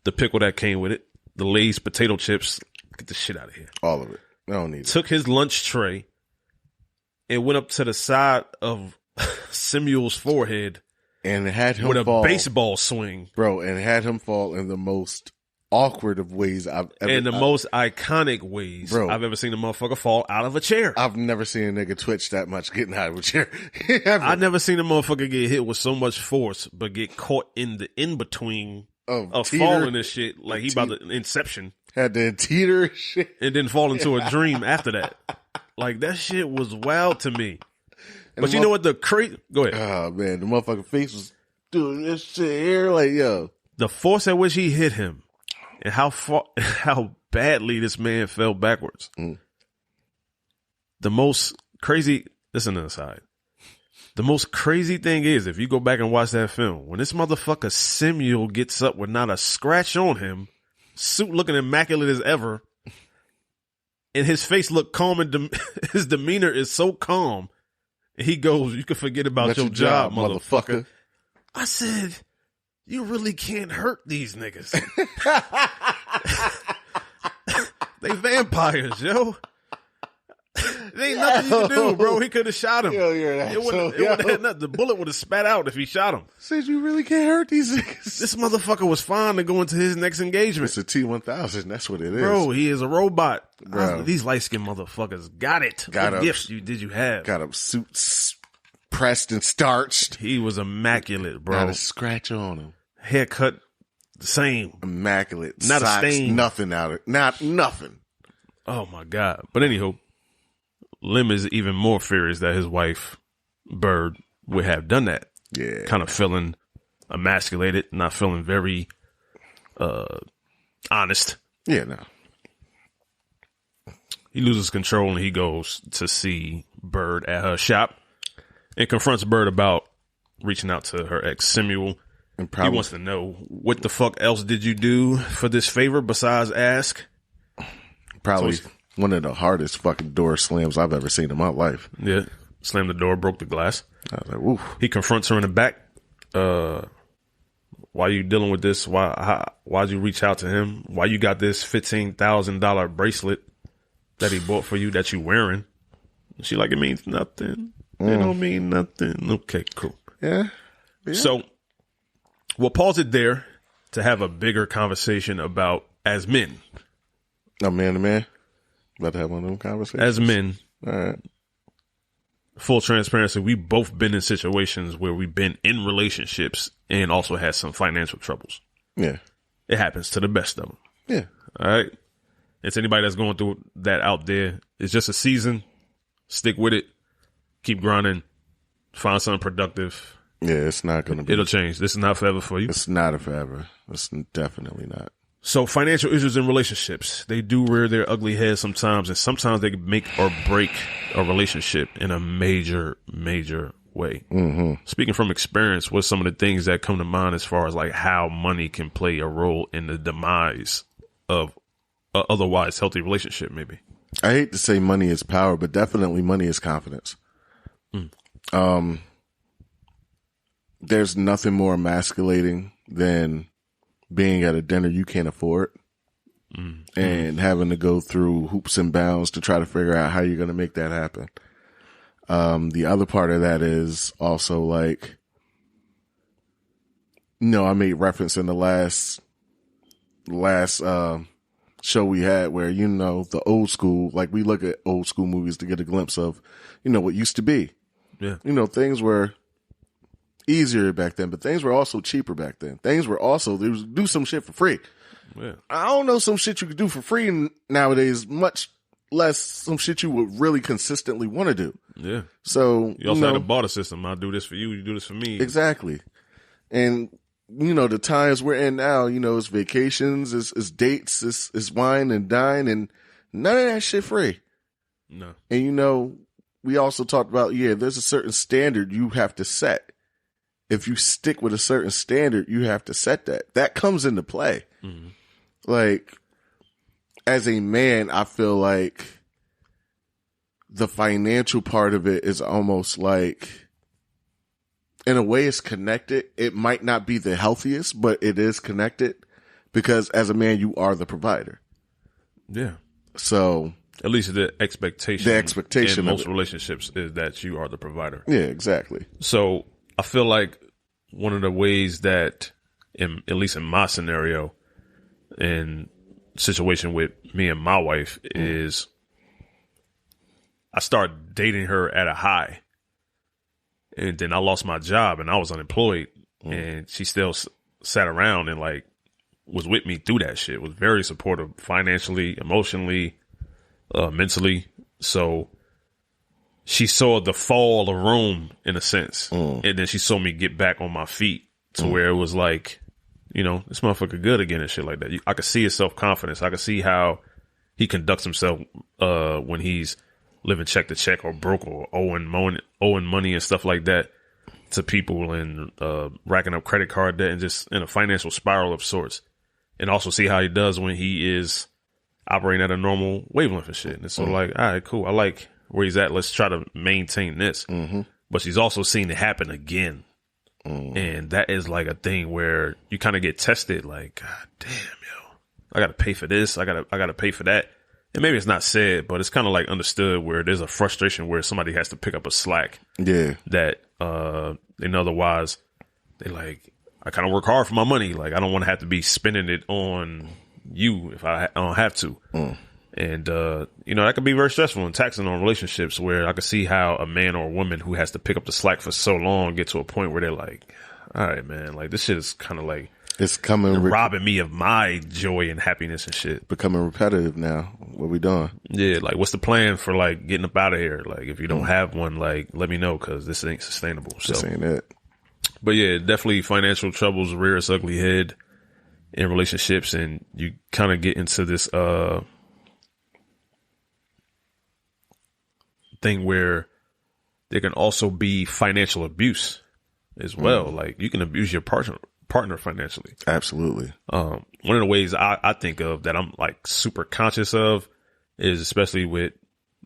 The pickle that came with it, the Lay's potato chips Get the shit out of here. All of it. I don't need it. Took his lunch tray and went up to the side of Simuel's forehead And had him with a fall. baseball swing. Bro, and had him fall in the most awkward of ways I've ever... In the most iconic ways I've ever seen a motherfucker fall out of a chair. I've never seen a nigga twitch that much getting out of a chair. I've never seen a motherfucker get hit with so much force, but get caught in the in-between of falling and shit. Like he about to Inception. Had to teeter shit. And then fall into a dream after that. Like, that shit was wild to me. But you know what the crazy... Go ahead. Oh, man. The motherfucking face was doing this shit here. Like, yo. The force at which he hit him and how badly this man fell backwards. The most crazy... Listen to the side. The most crazy thing is, if you go back and watch that film, when this motherfucker Simuel gets up with not a scratch on him, suit looking immaculate as ever, and his face looked calm and his demeanor is so calm. And he goes, "You can forget about your job, motherfucker." I said, "You really can't hurt these niggas. They vampires, yo. There ain't nothing you can do, bro. He could have shot him. Yo, it wouldn't have had nothing. The bullet would have spat out if he shot him. Said you really can't hurt these niggas. This motherfucker was fine to go into his next engagement. It's a T-1000. That's what it is. Bro, he is a robot. Bro. These light-skinned motherfuckers got it. What gifts did you have? Got him suits pressed and starched. He was immaculate, bro. Not a scratch on him. Haircut, the same. Immaculate. Not Socks, a stain. Nothing out of it. Not nothing. Oh, my God. But anywho, Lim is even more furious that his wife, Bird, would have done that. Yeah. Kind of feeling emasculated, not feeling very honest. Yeah, no. He loses control and he goes to see Bird at her shop and confronts Bird about reaching out to her ex, Simuel. And probably, he wants to know, what the fuck else did you do for this favor besides ask? Probably one of the hardest fucking door slams I've ever seen in my life. Yeah. Slammed the door, broke the glass. I was like, oof. He confronts her in the back. Why you dealing with this? Why'd you reach out to him? Why you got this $15,000 bracelet that he bought for you that you wearing? She like, it means nothing. It don't mean nothing. Okay, cool. Yeah. So we'll pause it there to have a bigger conversation about as men. No, man to man. About to have one of them conversations. As men. All right. Full transparency, we've both been in situations where we've been in relationships and also had some financial troubles. Yeah. It happens to the best of them. Yeah. All right. It's anybody that's going through that out there. It's just a season. Stick with it. Keep grinding. Find something productive. Yeah, it's not going to be. It'll change. This is not forever for you. It's not a forever. It's definitely not. So financial issues in relationships, they do rear their ugly heads sometimes, and sometimes they can make or break a relationship in a major, major way. Mm-hmm. Speaking from experience, what's some of the things that come to mind as far as like how money can play a role in the demise of an otherwise healthy relationship, maybe? I hate to say money is power, but definitely money is confidence. There's nothing more emasculating than being at a dinner you can't afford and having to go through hoops and bounds to try to figure out how you're going to make that happen. The other part of that is also like, I made reference in the last show we had where, the old school, like we look at old school movies to get a glimpse of, what used to be. Yeah. Things were easier back then, but things were also cheaper back then. Things were also, there was do some shit for free. Yeah. I don't know some shit you could do for free nowadays, much less some shit you would really consistently want to do. Yeah. So you also had a barter system. I'll do this for you. You do this for me. Exactly. And the times we're in now, it's vacations, it's dates, it's wine and dine, and none of that shit free. No. And we also talked about, there's a certain standard you have to set. If you stick with a certain standard, you have to set that. That comes into play. Mm-hmm. Like, as a man, I feel like the financial part of it is almost like, in a way, it's connected. It might not be the healthiest, but it is connected because as a man, you are the provider. Yeah. So at least the expectation in most of it. relationships is that you are the provider. Yeah, exactly. So I feel like one of the ways that, at least in my scenario, in situation with me and my wife, is I started dating her at a high, and then I lost my job and I was unemployed, and she still sat around and like was with me through that shit. Was very supportive financially, emotionally, mentally. So she saw the fall of Rome in a sense, and then she saw me get back on my feet to where it was like, you know, this motherfucker good again and shit like that. I could see his self-confidence. I could see how he conducts himself when he's living check to check or broke or owing money and stuff like that to people, and racking up credit card debt and just in a financial spiral of sorts. And also see how he does when he is operating at a normal wavelength and shit. And it's sort of like, all right, cool. I like where he's at. Let's try to maintain this. But she's also seen it happen again. And that is like a thing where you kind of get tested. Like, God damn, yo, I got to pay for this. I got to pay for that. And maybe it's not said, but it's kind of like understood where there's a frustration where somebody has to pick up a slack. Yeah. That, and otherwise they like, I kind of work hard for my money. Like, I don't want to have to be spending it on you if I don't have to. And, you know, that could be very stressful and taxing on relationships, where I could see how a man or a woman who has to pick up the slack for so long get to a point where they're like, all right, man, like this shit is kind of like, it's coming robbing me of my joy and happiness and shit. Becoming repetitive now. What we doing? Yeah. Like, what's the plan for like getting up out of here? Like, if you don't have one, like, let me know, because this ain't sustainable. This ain't it. But yeah, definitely financial troubles rear its ugly head in relationships, and you kind of get into this thing where there can also be financial abuse as well. Like, you can abuse your partner financially. Absolutely. One of the ways I think of that I'm like super conscious of is, especially with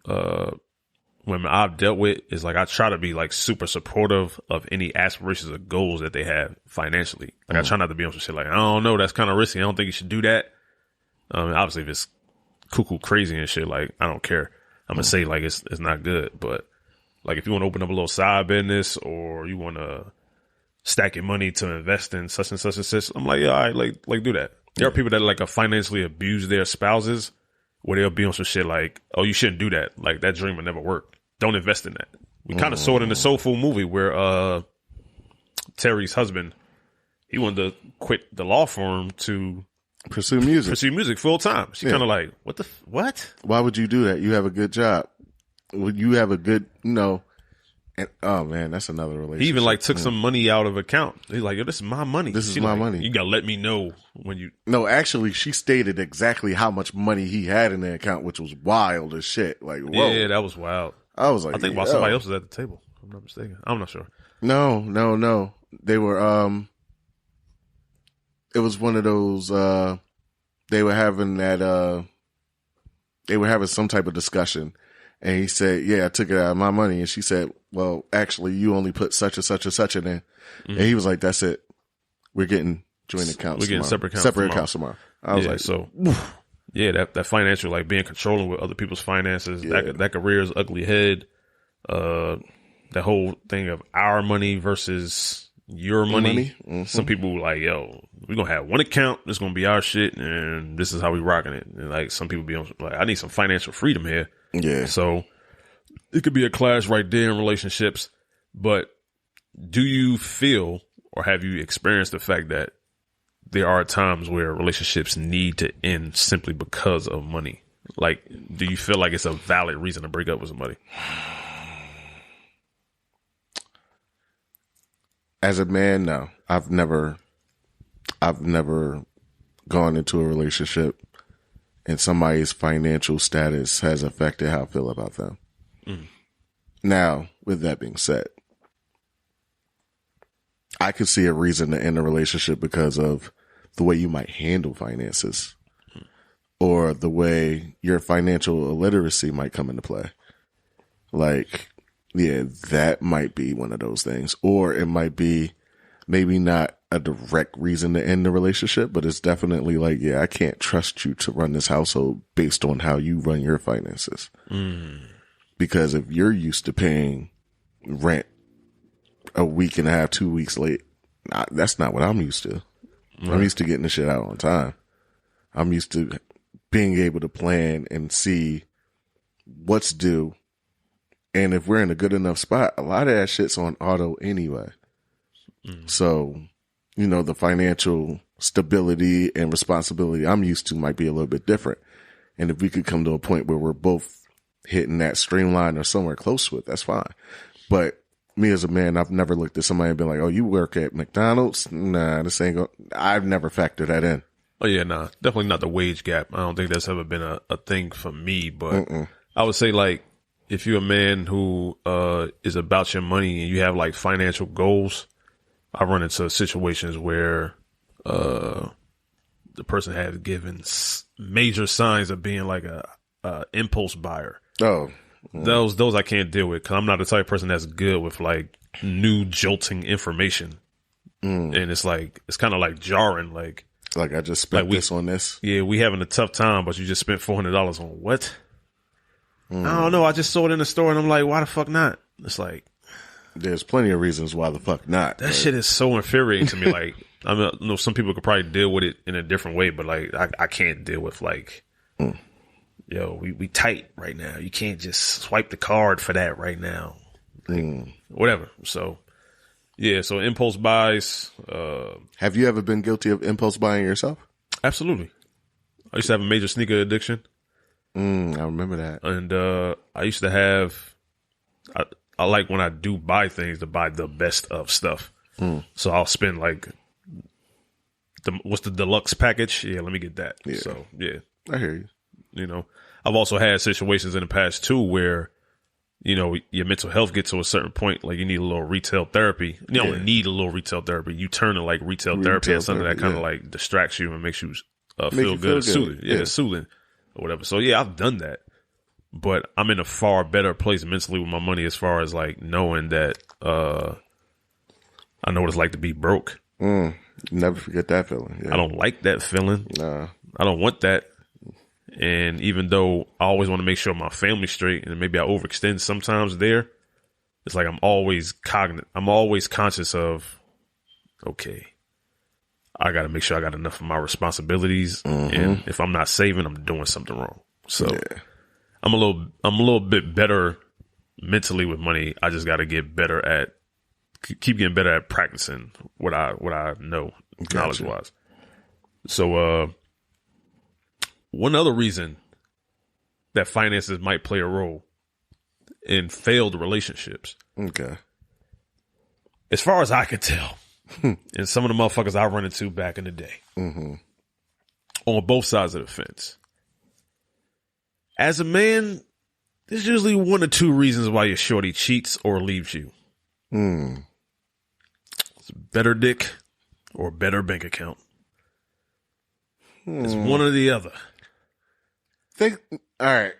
women I've dealt with, is like I try to be like super supportive of any aspirations or goals that they have financially. Like, I try not to be on some shit like, I don't know, that's kind of risky, I don't think you should do that. Obviously, if it's cuckoo crazy and shit, like, I don't care. I'm gonna say like it's not good. But like, if you want to open up a little side business, or you want to stack your money to invest in such and such and such, I'm like, yeah, all right, like do that. There are people that like financially abuse their spouses, where they'll be on some shit like, oh, you shouldn't do that. Like, that dream will never work. Don't invest in that. We kind of saw it in the Soul Food movie where Terry's husband, he wanted to quit the law firm to pursue music full time. She kind of like, what? Why would you do that? You have a good job. You have a good, and, oh man, that's another relationship. He even like took some money out of account. He's like, yo, this is my money. This is my money. You gotta let me know when you. No, actually, she stated exactly how much money he had in the account, which was wild as shit. Like, whoa. Yeah, that was wild. I was like, I think while somebody else was at the table, if I'm not mistaken. I'm not sure. No. They were, it was one of those, they were having some type of discussion, and he said, yeah, I took it out of my money. And she said, well, actually, you only put such and such and such in there. And he was like, that's it. We're getting joint accounts. We're getting tomorrow. separate accounts tomorrow. I was like, so. Yeah, that financial, like being controlling with other people's finances, that could rear its ugly head. The whole thing of our money versus your money. Some people like, yo, we're gonna have one account, it's gonna be our shit, and this is how we rocking it. And like, some people be on like, I need some financial freedom here. Yeah. So it could be a clash right there in relationships. But do you feel, or have you experienced the fact that there are times where relationships need to end simply because of money? Like, do you feel like it's a valid reason to break up with somebody? As a man, no. I've never gone into a relationship and somebody's financial status has affected how I feel about them. Now, with that being said, I could see a reason to end a relationship because of the way you might handle finances, or the way your financial illiteracy might come into play. Like, yeah, that might be one of those things. Or it might be maybe not a direct reason to end the relationship, but it's definitely like, yeah, I can't trust you to run this household based on how you run your finances. Because if you're used to paying rent a week and a half, 2 weeks late, that's not what I'm used to. Right. I'm used to getting the shit out on time. I'm used to being able to plan and see what's due. And if we're in a good enough spot, a lot of that shit's on auto anyway. So, you know, the financial stability and responsibility I'm used to might be a little bit different. And if we could come to a point where we're both hitting that streamline or somewhere close to it, that's fine. But me as a man, I've never looked at somebody and been like, oh, you work at McDonald's? Nah, this ain't go. I've never factored that in. Oh, yeah, nah. Definitely not the wage gap. I don't think that's ever been a thing for me. But I would say, like, if you're a man who is about your money and you have, like, financial goals, I run into situations where the person has given major signs of being like a impulse buyer. Oh, those I can't deal with, because I'm not the type of person that's good with like new jolting information. And it's like, it's kind of like jarring. Like I just spent this on this. Yeah, we having a tough time, but you just spent $400 on what? I don't know. I just saw it in the store and I'm like, why the fuck not? It's like, there's plenty of reasons why the fuck not. That shit is so infuriating to me. Like, I know some people could probably deal with it in a different way, but like, I can't deal with like, yo, we tight right now. You can't just swipe the card for that right now. Like, whatever. So, yeah. So impulse buys. Have you ever been guilty of impulse buying yourself? Absolutely. I used to have a major sneaker addiction. I remember that. And I used to have. I like when I do buy things to buy the best of stuff. So I'll spend like, what's the deluxe package? Yeah, let me get that. Yeah. So, yeah. I hear you. You know, I've also had situations in the past too where, you know, your mental health gets to a certain point, like you need a little retail therapy. You don't need a little retail therapy. You turn to like retail therapy as something that kind of like distracts you and makes you feel good. Soothing. Yeah, soothing or whatever. So yeah, I've done that. But I'm in a far better place mentally with my money as far as like knowing that I know what it's like to be broke. Never forget that feeling. Yeah. I don't like that feeling. Nah. I don't want that. And even though I always want to make sure my family's straight and maybe I overextend sometimes there, it's like I'm always conscious of, okay, I got to make sure I got enough of my responsibilities. And if I'm not saving, I'm doing something wrong. So I'm a little bit better mentally with money. I just got to get better at, keep getting better at practicing what I know knowledge wise. So, one other reason that finances might play a role in failed relationships. Okay. As far as I could tell, and some of the motherfuckers I run into back in the day, on both sides of the fence. As a man, there's usually one or two reasons why your shorty cheats or leaves you. It's better dick or better bank account. It's one or the other. All right.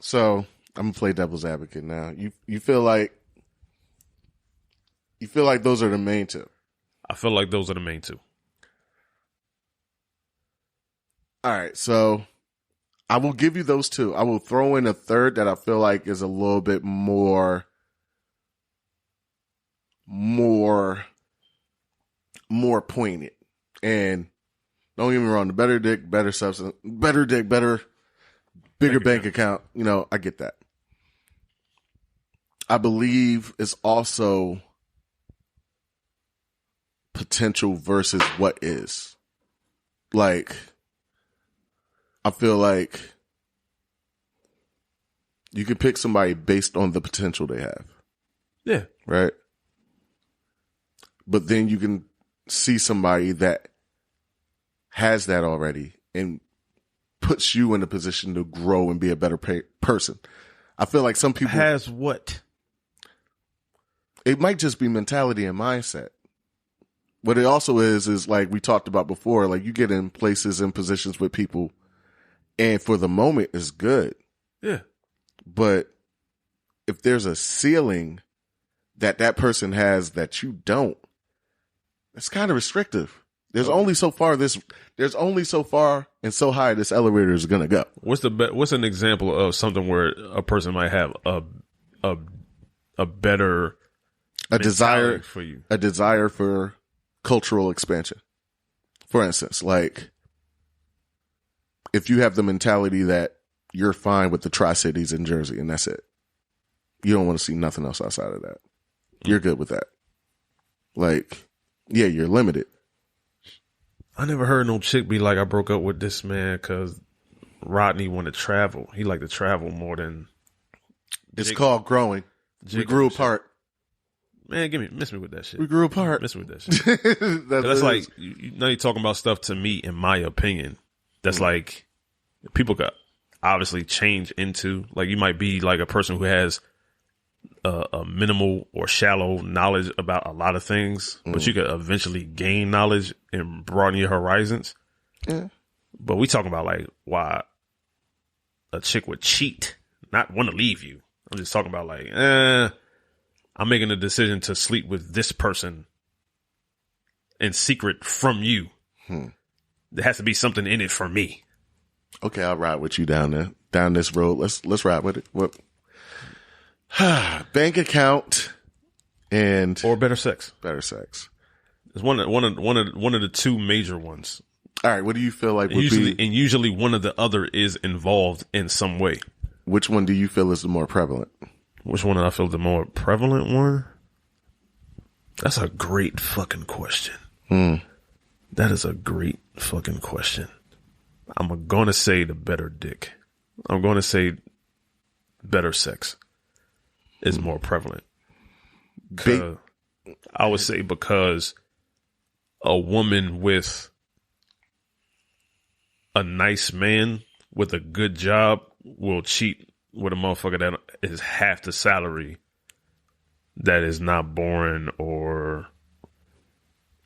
So I'm gonna play devil's advocate now. You feel like those are the main two? I feel like those are the main two. All right. So I will give you those two. I will throw in a third that I feel like is a little bit more poignant. And don't get me wrong, the better dick, better substance, bigger bank account. You know, I get that. I believe it's also potential versus what is. Like, I feel like you can pick somebody based on the potential they have. Yeah. Right? But then you can see somebody that has that already and puts you in a position to grow and be a better person. I feel like some people has what? It might just be mentality and mindset. What it also is like we talked about before, like you get in places and positions with people and for the moment it's good. Yeah. But if there's a ceiling that person has that you don't, it's kind of restrictive. There's only so far and so high this elevator is gonna go. What's an example of something where a person might have a better desire for you? A desire for cultural expansion. For instance, like if you have the mentality that you're fine with the Tri-Cities in Jersey and that's it. You don't want to see nothing else outside of that. You're good with that. Like, yeah, you're limited. I never heard no chick be like, I broke up with this man because Rodney wanted to travel. He liked to travel more than. It's called growing. We grew apart. Man, miss me with that shit. We grew apart. Miss me with that shit. That's like, now you're talking about stuff to me, in my opinion, that's like, people got obviously change into, like, you might be like a person who has a minimal or shallow knowledge about a lot of things, but you could eventually gain knowledge and broaden your horizons. Yeah. But we talking about like why a chick would cheat, not want to leave you. I'm just talking about like, I'm making a decision to sleep with this person in secret from you. There has to be something in it for me. Okay, I'll ride with you down this road. Let's ride with it. What? Bank account or better sex. Better sex. It's one of the two major ones. All right, what do you feel like usually one of the other is involved in some way. Which one do you feel is the more prevalent? Which one do I feel the more prevalent one? That's a great fucking question. That is a great fucking question. I'm going to say the better dick. I'm going to say better sex is more prevalent. I would say because a woman with a nice man with a good job will cheat with a motherfucker that is half the salary, that is not boring or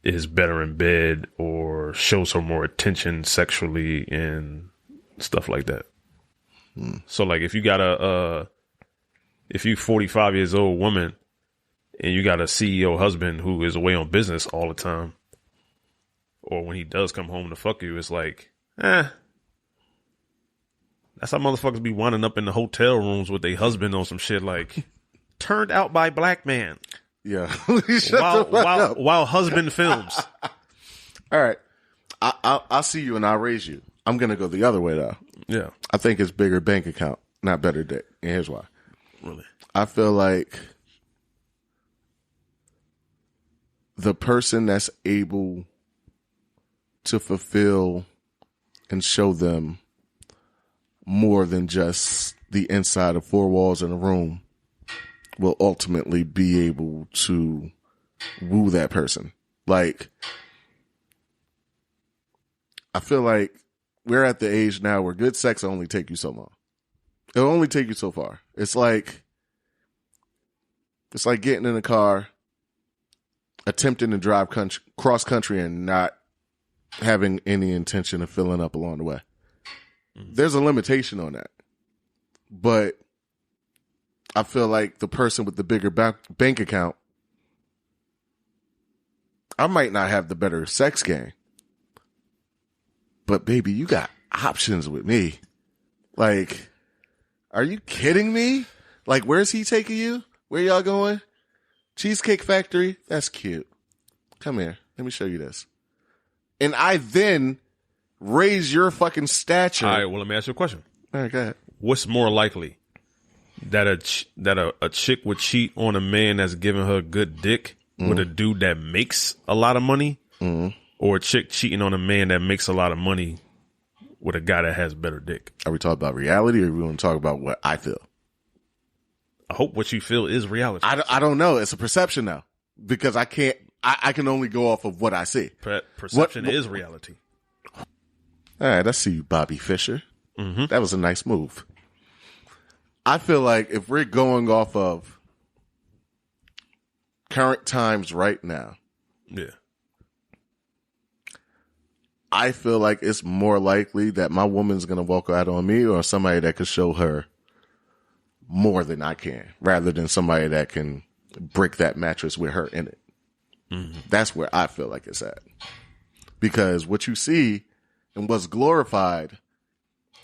is better in bed or shows her more attention sexually and stuff like that. So like if you got if you 45 years old woman and you got a CEO husband who is away on business all the time, or when he does come home to fuck you, it's like, that's how motherfuckers be winding up in the hotel rooms with their husband on some shit like, turned out by black man. Yeah. while husband films. All right. I'll see you and I'll raise you. I'm going to go the other way though. Yeah. I think it's bigger bank account, not better dick. And here's why. Really? I feel like the person that's able to fulfill and show them more than just the inside of four walls in a room will ultimately be able to woo that person. Like, I feel like we're at the age now where good sex will only take you so long. It'll only take you so far. It's like getting in a car, attempting to drive cross country and not having any intention of filling up along the way. There's a limitation on that. But I feel like the person with the bigger bank account, I might not have the better sex game. But baby, you got options with me. Like, are you kidding me? Like, where's he taking you? Where y'all going? Cheesecake Factory? That's cute. Come here. Let me show you this. And I then raise your fucking stature. All right, well, let me ask you a question. All right, go ahead. What's more likely? That a chick would cheat on a man that's giving her good dick with a dude that makes a lot of money? Or a chick cheating on a man that makes a lot of money with a guy that has better dick? Are we talking about reality, or are we want to talk about what I feel? I hope what you feel is reality. I don't know. It's a perception now, because I can only go off of what I see. Perception is reality. All right, I see you, Bobby Fischer. That was a nice move. I feel like if we're going off of current times right now, yeah, I feel like it's more likely that my woman's going to walk out on me, or somebody that could show her more than I can, rather than somebody that can break that mattress with her in it. That's where I feel like it's at. Because what you see and what's glorified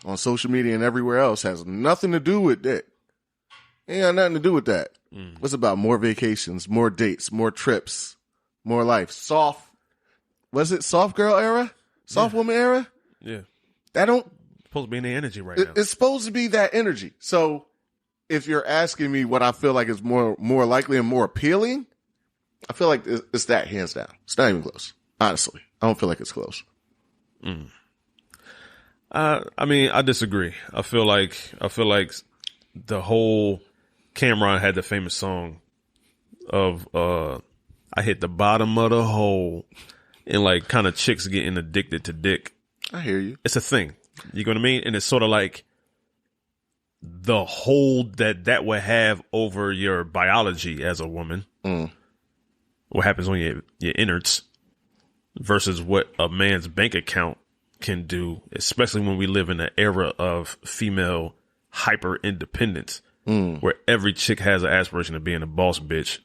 on social media and everywhere else has nothing to do with that. Ain't got nothing to do with that. It's about more vacations, more dates, more trips, more life. Was it soft girl era? Soft woman era? Yeah. That don't Supposed to be in the energy right now. It's supposed to be that energy. So if you're asking me what I feel like is more likely and more appealing, I feel like it's that hands down. It's not even close. Honestly, I don't feel like it's close. I mean, I disagree. I feel like the whole Cameron had the famous song of I hit the bottom of the hole, and like kind of chicks getting addicted to dick. I hear you. It's a thing. You know what I mean? And it's sort of like the hold that would have over your biology as a woman. What happens on your innards versus what a man's bank account can do, especially when we live in an era of female hyper independence, where every chick has an aspiration of being a boss bitch.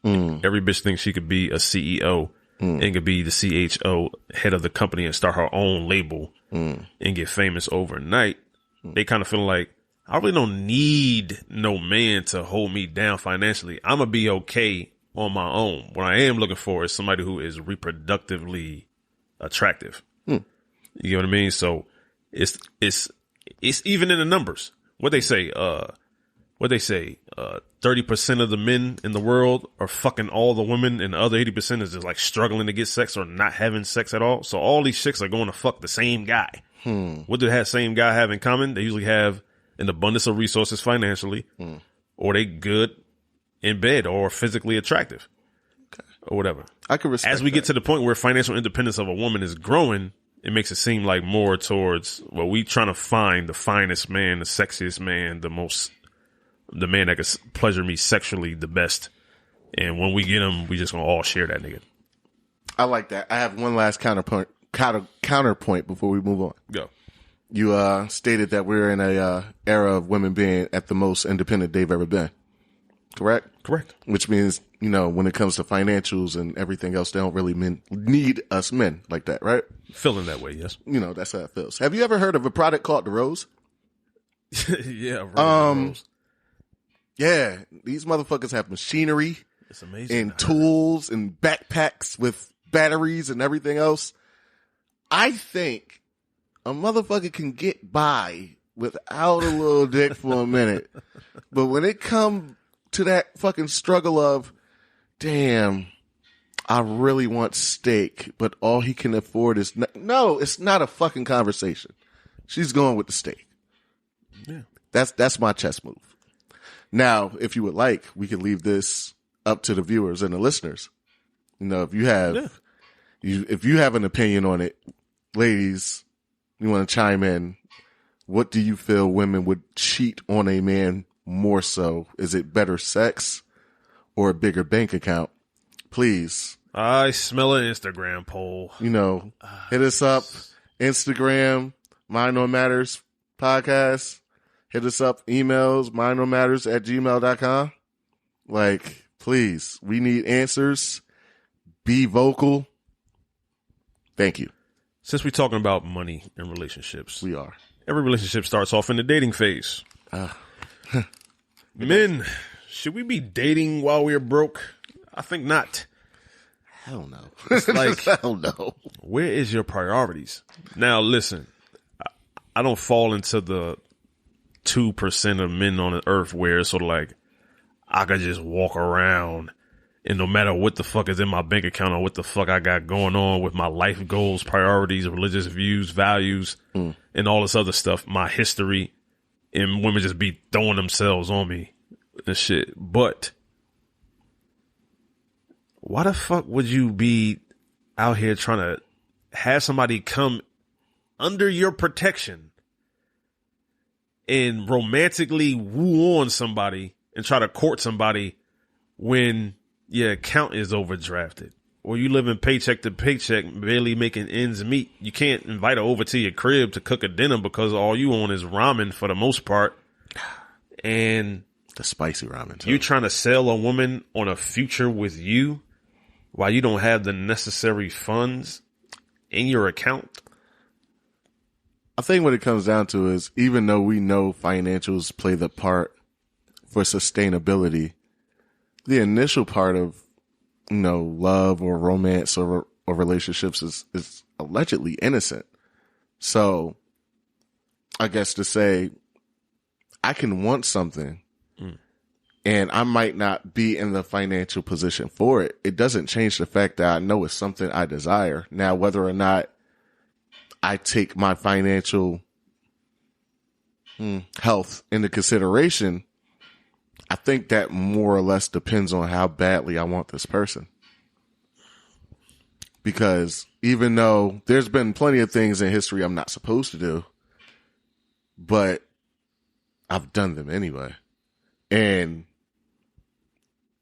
Every bitch thinks she could be a CEO and could be the CHO, head of the company, and start her own label and get famous overnight. They kind of feel like, I really don't need no man to hold me down financially. I'm going to be okay on my own. What I am looking for is somebody who is reproductively attractive. You know what I mean? So it's even in the numbers. What they say, 30% of the men in the world are fucking all the women, and the other 80% is just like struggling to get sex or not having sex at all. So all these chicks are going to fuck the same guy. What do that same guy have in common? They usually have an abundance of resources financially, or they good in bed or physically attractive, or whatever. I can respect As we that. get to the point where financial independence of a woman is growing, it makes it seem like more towards, well, we trying to find the finest man, the sexiest man, the man that could pleasure me sexually the best. And when we get him, we just gonna all share that nigga. I like that. I have one last counterpoint before we move on. Go. You stated that we're in a era of women being at the most independent they've ever been. Correct? Correct. Which means, when it comes to financials and everything else, they don't really need us men like that, right? Feeling that way, yes. That's how it feels. Have you ever heard of a product called the Rose? Yeah. Rose. Yeah. These motherfuckers have machinery It's amazing. and tools and backpacks with batteries and everything else. I think a motherfucker can get by without a little dick for a minute. But when it comes to that fucking struggle of, damn, I really want steak, but all he can afford is no, it's not a fucking conversation. She's going with the steak. Yeah. That's my chess move. Now, if you would like, we can leave this up to the viewers and the listeners. If you have, if you have an opinion on it, ladies, you want to chime in. What do you feel women would cheat on a man more so? Is it better sex or a bigger bank account? Please. I smell an Instagram poll. Hit us up. Instagram, Mind on Matters podcast. Hit us up. Emails, mindonmatters@gmail.com. Like, please, we need answers. Be vocal. Thank you. Since we're talking about money in relationships, We are. every relationship starts off in the dating phase. Men, should we be dating while we're broke? I think not. Hell no. It's like, Hell no. where is your priorities? Now, listen, I don't fall into the 2% of men on the earth where it's sort of like, I could just walk around and no matter what the fuck is in my bank account or what the fuck I got going on with my life goals, priorities, religious views, values, and all this other stuff, my history, and women just be throwing themselves on me and shit. But why the fuck would you be out here trying to have somebody come under your protection and romantically woo on somebody and try to court somebody when your account is overdrafted or you living paycheck to paycheck, barely making ends meet? You can't invite her over to your crib to cook a dinner because all you own is ramen for the most part. And The spicy ramen. Too. you trying to sell a woman on a future with you while you don't have the necessary funds in your account? I think what it comes down to is, even though we know financials play the part for sustainability, the initial part of, love or romance or relationships is allegedly innocent. So I guess to say I can want something and I might not be in the financial position for it, it doesn't change the fact that I know it's something I desire. Now, whether or not I take my financial health into consideration, I think that more or less depends on how badly I want this person. Because even though there's been plenty of things in history I'm not supposed to do, but I've done them anyway. And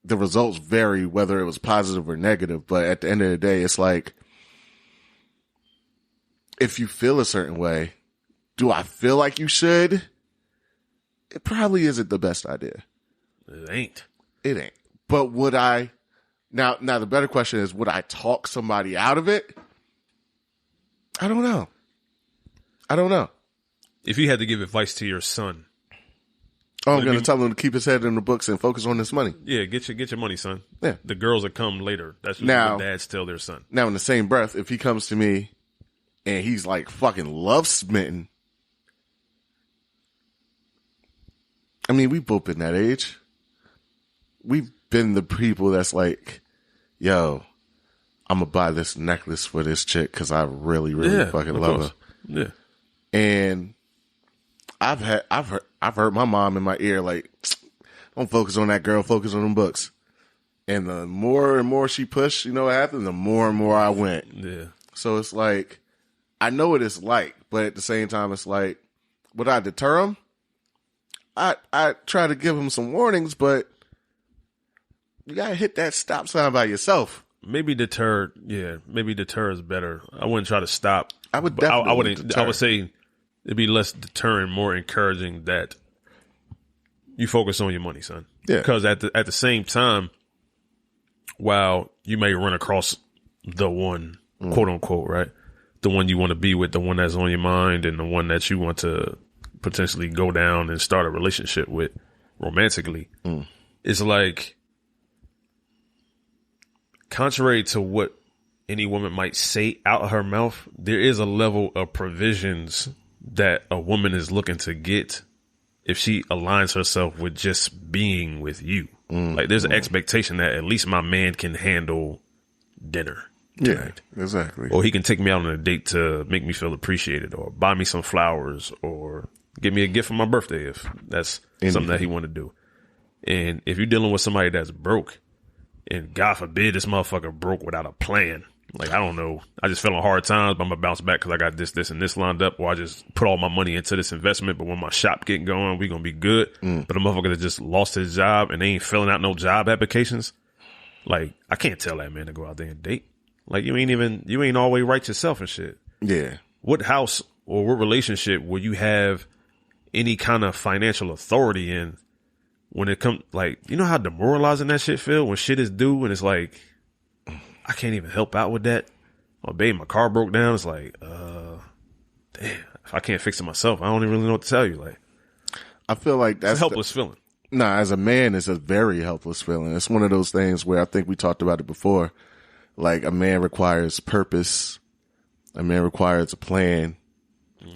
the results vary whether it was positive or negative. But at the end of the day, it's like, if you feel a certain way, do I feel like you should? It probably isn't the best idea. It ain't. It ain't. But would I? Now the better question is, would I talk somebody out of it? I don't know. If you had to give advice to your son. Oh, I'm going to tell him to keep his head in the books and focus on his money. Yeah, get your money, son. Yeah. The girls that come later. That's what dads tell their son. Now, in the same breath, if he comes to me and he's like fucking love smitten, I mean, we've both been that age. We've been the people that's like, yo, I'm going to buy this necklace for this chick because I really, really fucking love her. Yeah. And I've heard my mom in my ear, like, don't focus on that girl, focus on them books. And the more and more she pushed, you know what happened? The more and more I went. Yeah. So it's like, I know what it's like, but at the same time, it's like, would I deter him? I try to give him some warnings, but you gotta hit that stop sign by yourself. Maybe deter is better. I wouldn't try to stop. I would definitely deter. I would say it'd be less deterring, more encouraging that you focus on your money, son. Yeah. Because at the same time, while you may run across the one, quote unquote, right? The one you want to be with, the one that's on your mind, and the one that you want to potentially go down and start a relationship with romantically. It's like, contrary to what any woman might say out of her mouth, there is a level of provisions that a woman is looking to get if she aligns herself with just being with you. Like, there's an expectation that at least my man can handle dinner tonight. Yeah, exactly. Or he can take me out on a date to make me feel appreciated, or buy me some flowers, or give me a gift for my birthday if that's something that he want to do. And if you're dealing with somebody that's broke, and God forbid this motherfucker broke without a plan, like, I don't know, I just fell on hard times, but I'm gonna bounce back because I got this, and this lined up, or I just put all my money into this investment, but when my shop get going, we gonna be good. But a motherfucker that just lost his job and they ain't filling out no job applications, like, I can't tell that man to go out there and date. Like, you ain't always right yourself and shit. Yeah. What house or what relationship will you have any kind of financial authority in when it comes, like, you know how demoralizing that shit feel when shit is due and it's like, I can't even help out with that. Or babe, my car broke down. It's like, damn, if I can't fix it myself, I don't even really know what to tell you. Like, I feel like that's a helpless feeling. Nah, as a man, it's a very helpless feeling. It's one of those things where I think we talked about it before. Like, a man requires purpose. A man requires a plan.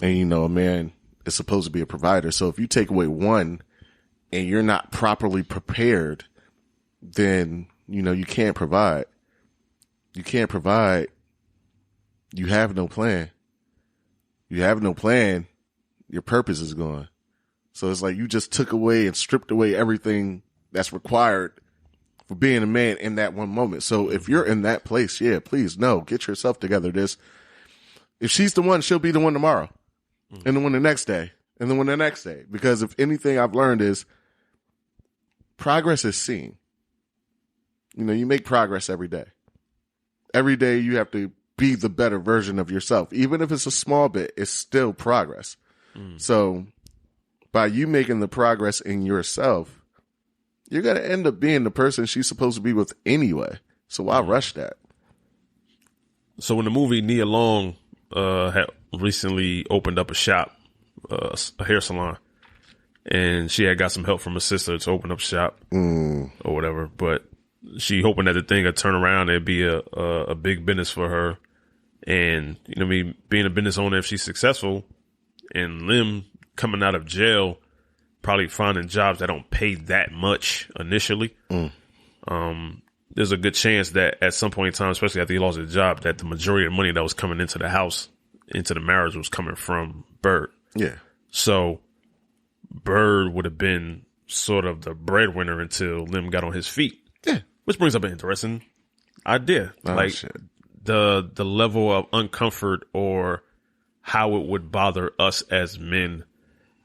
And, a man is supposed to be a provider. So if you take away one and you're not properly prepared, then, you can't provide. You can't provide. You have no plan. You have no plan. Your purpose is gone. So it's like you just took away and stripped away everything that's required for being a man in that one moment. So if you're in that place, yeah, please, no, get yourself together. If she's the one, she'll be the one tomorrow, and the one the next day, and the one the next day. Because if anything I've learned is progress is seen. You make progress every day. Every day you have to be the better version of yourself. Even if it's a small bit, it's still progress. So by you making the progress in yourself, you're going to end up being the person she's supposed to be with anyway. So why rush that? So in the movie, Nia Long had recently opened up a shop, a hair salon, and she had got some help from her sister to open up shop or whatever. But she hoping that the thing would turn around and be a big business for her. And, you know what I mean, being a business owner, if she's successful, and Lim coming out of jail, probably finding jobs that don't pay that much initially. There's a good chance that at some point in time, especially after he lost his job, that the majority of the money that was coming into the house, into the marriage, was coming from Bird. Yeah. So Bird would have been sort of the breadwinner until Lim got on his feet. Yeah. Which brings up an interesting idea. Oh, shit. the level of uncomfort or how it would bother us as men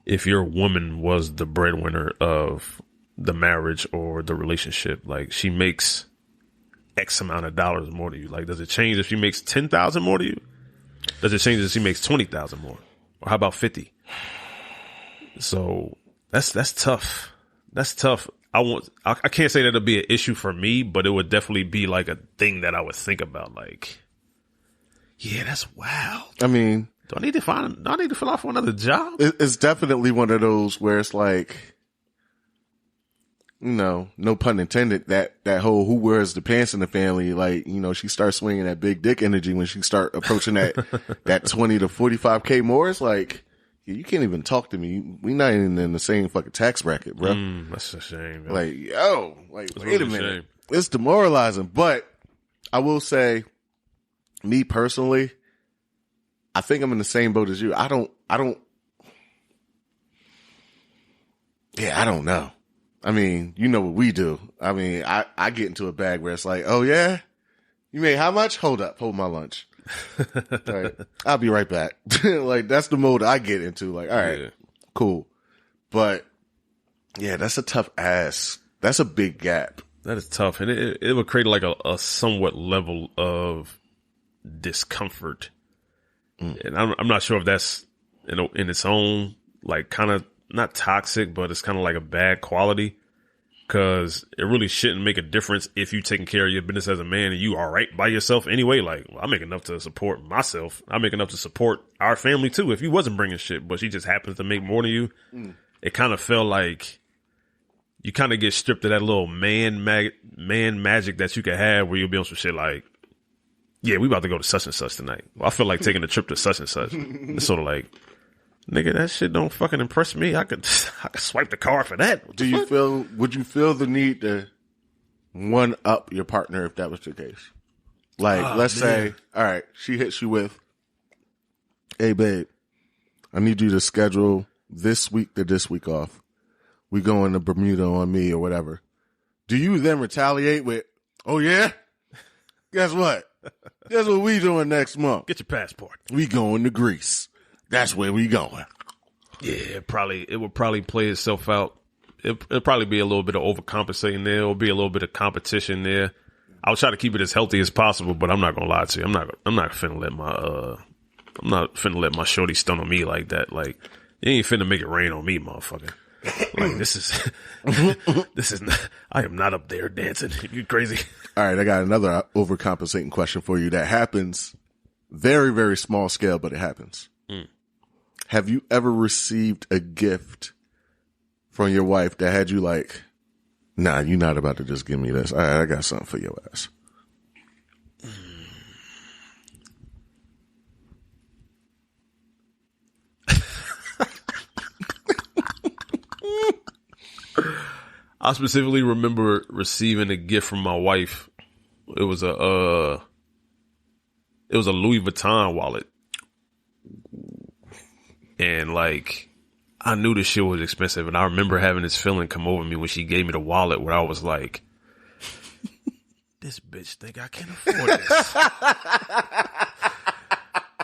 if your woman was the breadwinner of the marriage or the relationship. Like, she makes X amount of dollars more to you. Like, does it change if she makes 10,000 more to you? Does it change if she makes 20,000 more? Or how about 50? So that's tough. That's tough. I can't say that it'll be an issue for me, but it would definitely be like a thing that I would think about. Like, yeah, that's wild. I mean, do I need to fill out for another job? It's definitely one of those where it's like, you know, no pun intended, that whole who wears the pants in the family, like, you know, she starts swinging that big dick energy when she start approaching that 20 to 45K more. It's like, you can't even talk to me. We not even in the same fucking tax bracket, bro. That's a shame. Man. Like, yo, like, That's wait really a minute. shame. It's demoralizing. But I will say, me personally, I think I'm in the same boat as you. I don't know. I mean, you know what we do. I mean, I get into a bag where it's like, oh yeah, you made how much? Hold my lunch. Right. I'll be right back. Like, that's the mode I get into. Like, all right, Yeah. cool. But yeah, that's a tough ass. That's a big gap. That is tough. And it would create like a somewhat level of discomfort. And I'm not sure if that's in its own, like, kind of not toxic, but it's kind of like a bad quality, because it really shouldn't make a difference if you taking care of your business as a man and you all right by yourself anyway. Like, well, I make enough to support myself. I make enough to support our family too. If you wasn't bringing shit, but she just happens to make more than you, it kind of felt like you kind of get stripped of that little man magic that you could have, where you'll be on some shit like, yeah, we about to go to such and such tonight. Well, I feel like taking a trip to such and such. It's sort of like, nigga, that shit don't fucking impress me. I could swipe the card for that. Would you feel the need to one up your partner if that was the case? Like, let's say, all right, she hits you with, hey babe, I need you to schedule this week to this week off. We going to Bermuda on me or whatever. Do you then retaliate with, oh yeah? Guess what? Guess what we doing next month? Get your passport. We going to Greece. That's where we going. Yeah, it would probably play itself out. It'll probably be a little bit of overcompensating there. It'll be a little bit of competition there. I'll try to keep it as healthy as possible, but I'm not gonna lie to you. I'm not finna let my shorty stun on me like that. Like, you ain't finna make it rain on me, motherfucker. Like, this is not, I am not up there dancing. You crazy? All right, I got another overcompensating question for you that happens very, very small scale, but it happens. Have you ever received a gift from your wife that had you like, nah, you're not about to just give me this. All right, I got something for your ass. I specifically remember receiving a gift from my wife. It was a Louis Vuitton wallet. And like, I knew this shit was expensive, and I remember having this feeling come over me when she gave me the wallet, where I was like, this bitch think I can't afford this.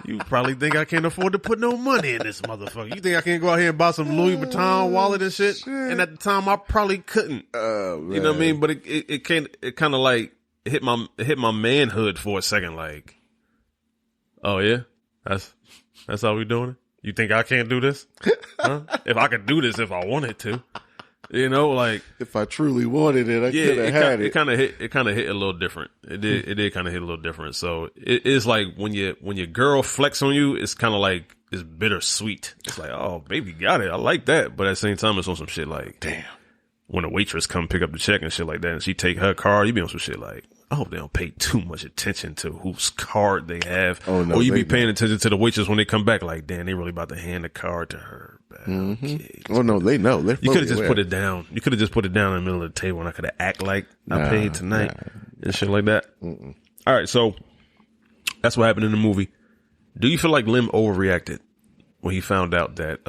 You probably think I can't afford to put no money in this motherfucker. You think I can't go out here and buy some Louis Vuitton wallet and shit? And at the time, I probably couldn't. You know what I mean? But it kind of like hit my manhood for a second. Like, oh yeah, that's how we doing it. You think I can't do this? Huh? If I could do this if I wanted to. You know, like If I truly wanted it, I yeah, could have had it. It kind of hit a little different. It did kind of hit a little different. So it is like when your girl flex on you, it's kind of like it's bittersweet. It's like, oh, baby, got it. I like that, but at the same time, it's on some shit like, Damn. When a waitress come pick up the check and shit like that, and she take her card, you be on some shit like, I hope they don't pay too much attention to whose card they have. Oh, no, or you they be paying attention to the waitress when they come back, like, damn, they really about to hand the card to her. Okay. Oh no, they know. They're You could have fully just aware. put it down. You could have just put it down in the middle of the table, and I could have act like I paid tonight and shit like that. All right, so that's what happened in the movie. Do you feel like Lim overreacted when he found out that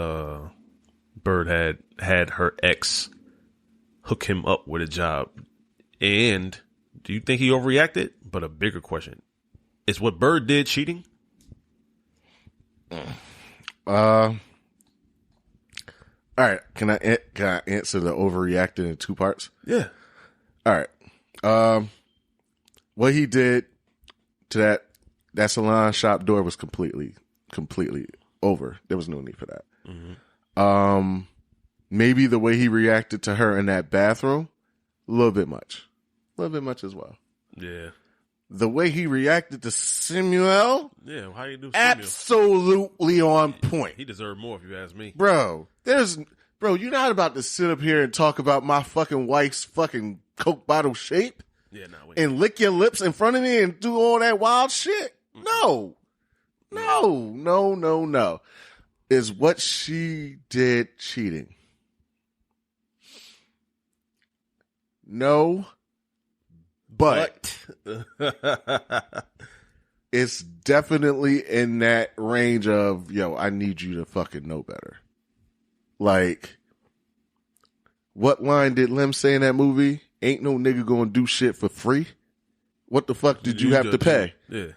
Bird had her ex hook him up with a job? And do you think he overreacted? But a bigger question is, what Bird did cheating? All right, can I answer the overreacting in two parts? Yeah. All right. What he did to that salon shop door was completely over. There was no need for that. Mm-hmm. Maybe the way he reacted to her in that bathroom, a little bit much as well. Yeah. The way he reacted to Simuel, Yeah. How you do? Samuel? absolutely on point. He deserved more, if you ask me. Bro, you're not about to sit up here and talk about my fucking wife's fucking Coke bottle shape Yeah. No. and lick your lips in front of me and do all that wild shit. No. Is what she did cheating? No. But it's definitely in that range of, yo, I need you to fucking know better. Like, what line did Lim say in that movie? Ain't no nigga gonna do shit for free. What the fuck did you have to pay? Yeah.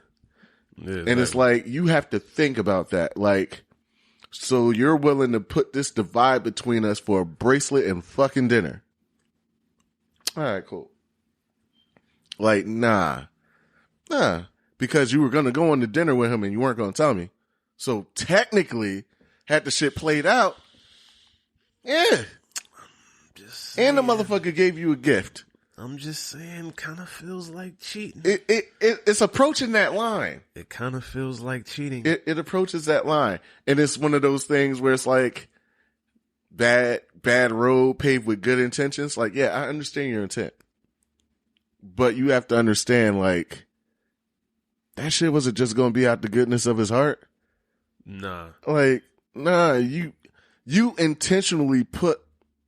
And it's like, you have to think about that. Like, so you're willing to put this divide between us for a bracelet and fucking dinner. All right, cool. Like, nah, because you were going to go on to dinner with him and you weren't going to tell me. So technically, had the shit played out, yeah. And the motherfucker gave you a gift. I'm just saying, kind of feels like cheating. It's approaching that line. It kind of feels like cheating. It approaches that line. And it's one of those things where it's like, bad road paved with good intentions. Like, yeah, I understand your intent. But you have to understand, like, that shit wasn't just going to be out the goodness of his heart. Nah. Like, nah, you intentionally put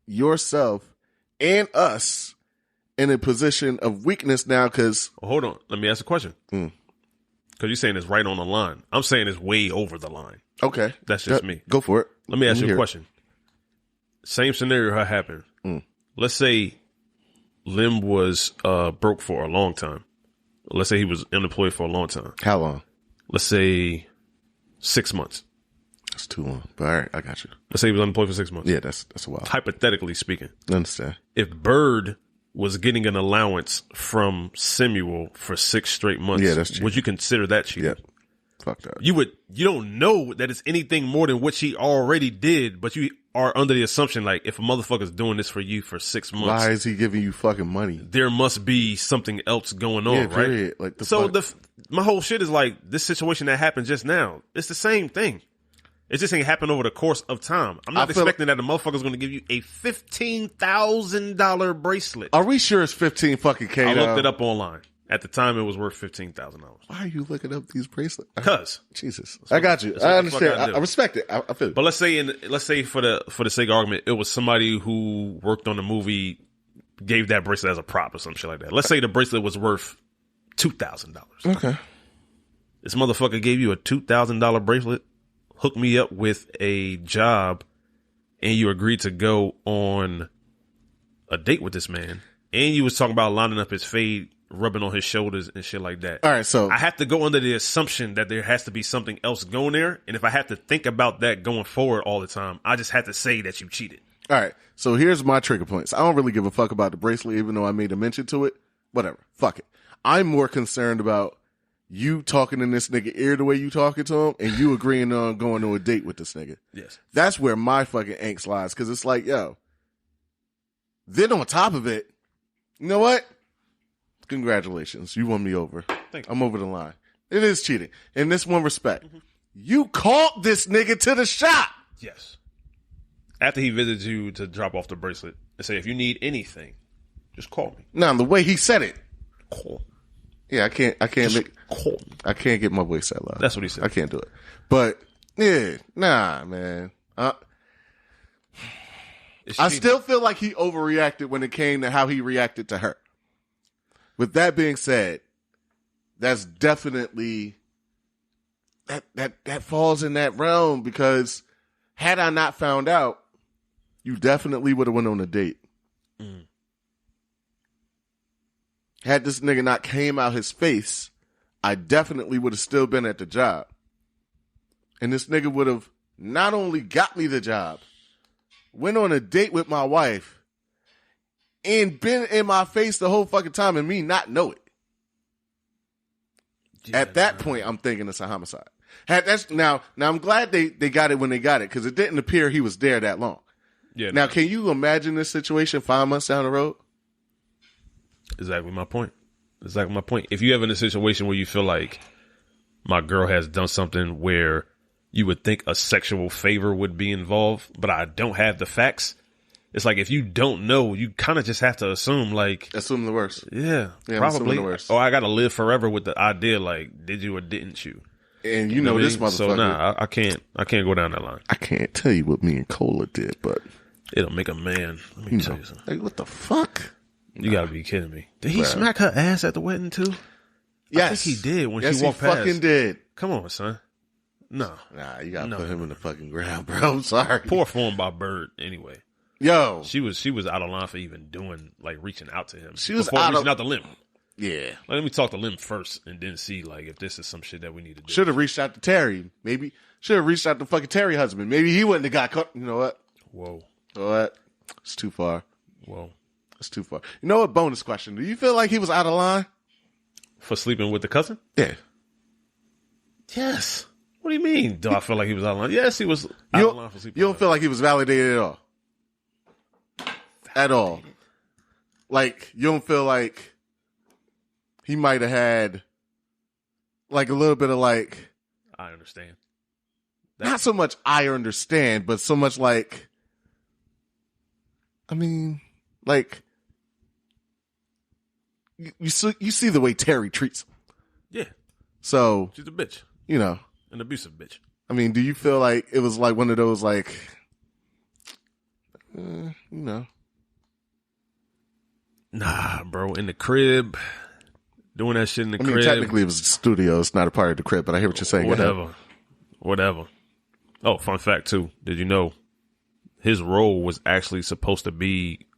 yourself and us in a position of weakness now because... Well, hold on. Let me ask a question. Because you're saying it's right on the line. I'm saying it's way over the line. Okay. That's just me. Go for it. Let me ask you a question. Same scenario happened. Let's say Lim was broke for a long time. Let's say he was unemployed for a long time. How long? Let's say 6 months. That's too long. But all right, I got you. Let's say he was unemployed for 6 months. Yeah, that's a while. Hypothetically speaking. I understand. If Bird was getting an allowance from Simuel for 6 straight months, yeah, that's cheating. would you consider that cheating? Yeah. Fuck that. You don't know that it's anything more than what she already did, but you are under the assumption, like, if a motherfucker's doing this for you for 6 months, why is he giving you fucking money? there must be something else going on, right? Period. Like, my whole shit is like, this situation that happened just now, it's the same thing. It just ain't happened over the course of time. I'm not expecting that the motherfucker's going to give you a $15,000 bracelet. Are we sure it's 15 fucking K? I looked it up online. At the time, it was worth $15,000. Why are you looking up these bracelets? Because Jesus, I got you. I understand. I respect it. I feel it. But let's say for the sake of argument, it was somebody who worked on the movie, gave that bracelet as a prop or some shit like that. Let's say the bracelet was worth $2,000. Okay. This motherfucker gave you a $2,000 bracelet, hooked me up with a job, and you agreed to go on a date with this man, and you was talking about lining up his fade, rubbing on his shoulders and shit like that. All right, so I have to go under the assumption that there has to be something else going there, and if I have to think about that going forward all the time, I just have to say that you cheated. All right, so here's my trigger points. I don't really give a fuck about the bracelet, even though I made a mention to it. Whatever, fuck it. I'm more concerned about you talking in this nigga ear the way you talking to him, and you agreeing on going to a date with this nigga. Yes, that's where my fucking angst lies, because it's like, yo, Then on top of it, you know what? Congratulations. You won me over. Thank you. I'm over the line. It is cheating. In this one respect. You called this nigga to the shop. Yes. After he visited you to drop off the bracelet and say, if you need anything, just call me. Now, the way he said it. Call. Yeah, I can't Call me. I can't get my voice that loud. That's what he said. I can't do it. But, yeah, nah, man. I still feel like he overreacted when it came to how he reacted to her. With that being said, that's definitely that falls in that realm, because had I not found out, you definitely would have went on a date. Had this nigga not came out his face, I definitely would have still been at the job. And this nigga would have not only got me the job, went on a date with my wife, and been in my face the whole fucking time and me not know it. Yeah, at that point, I'm thinking it's a homicide. Now I'm glad they got it when they got it, because it didn't appear he was there that long. Yeah. Now, can you imagine this situation 5 months down the road? Exactly my point. If you have in a situation where you feel like my girl has done something where you would think a sexual favor would be involved, but I don't have the facts, it's like, if you don't know, you kind of just have to assume, like, assume the worst. Yeah, I'm probably. the worst. Or I got to live forever with the idea, like, did you or didn't you? And you know this motherfucker. So nah, I can't go down that line. I can't tell you what me and Cola did, but it'll make a man. Let me tell you something. Like, what the fuck? You gotta be kidding me. Did he smack her ass at the wedding too? Yes. I think he did when she walked past. Yes, he fucking did. Come on, son. No. Nah, you gotta put him in the fucking ground, bro. I'm sorry. Poor form by Bird, anyway. Yo. She was out of line for even doing, like, reaching out to him. She was reaching out to Lim. Yeah. Let me talk to Lim first and then see, like, if this is some shit that we need to do. Should have reached out to Terry. Maybe. Should have reached out to fucking Terry husband. Maybe he wouldn't have got caught. You know what? Whoa. You know what? It's too far. Whoa. It's too far. You know what? Bonus question. Do you feel like he was out of line? For sleeping with the cousin? Yeah. Yes. What do you mean? Do I feel like he was out of line? Yes, he was out of line for sleeping. You don't feel like he was validated at all? At all? Like, you don't feel like he might have had, like, a little bit of, like... I understand. Not so much I understand, but so much like... I mean, like... You see the way Terry treats him. Yeah. So... She's a bitch. You know. An abusive bitch. I mean, do you feel like it was like one of those, like... you know... Nah, bro. In the crib, doing that shit in the crib. Technically, it was a studio. It's not a part of the crib, but I hear what you're saying. Whatever. Oh, fun fact too. Did you know his role was actually supposed to be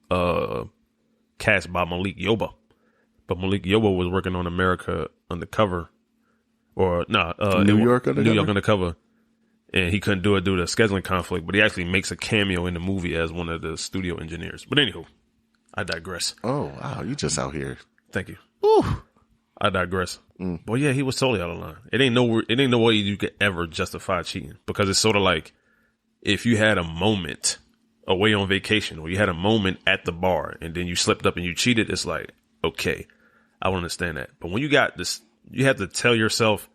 cast by Malik Yoba, but Malik Yoba was working on America Undercover, New York Undercover, and he couldn't do it due to a scheduling conflict. But he actually makes a cameo in the movie as one of the studio engineers. But anywho. I digress. Oh, wow. You just out here. Thank you. Ooh. I digress. But yeah, he was totally out of line. It ain't no way you could ever justify cheating, because it's sort of like if you had a moment away on vacation or you had a moment at the bar and then you slipped up and you cheated. It's like, okay, I would understand that. But when you got this, you have to tell yourself,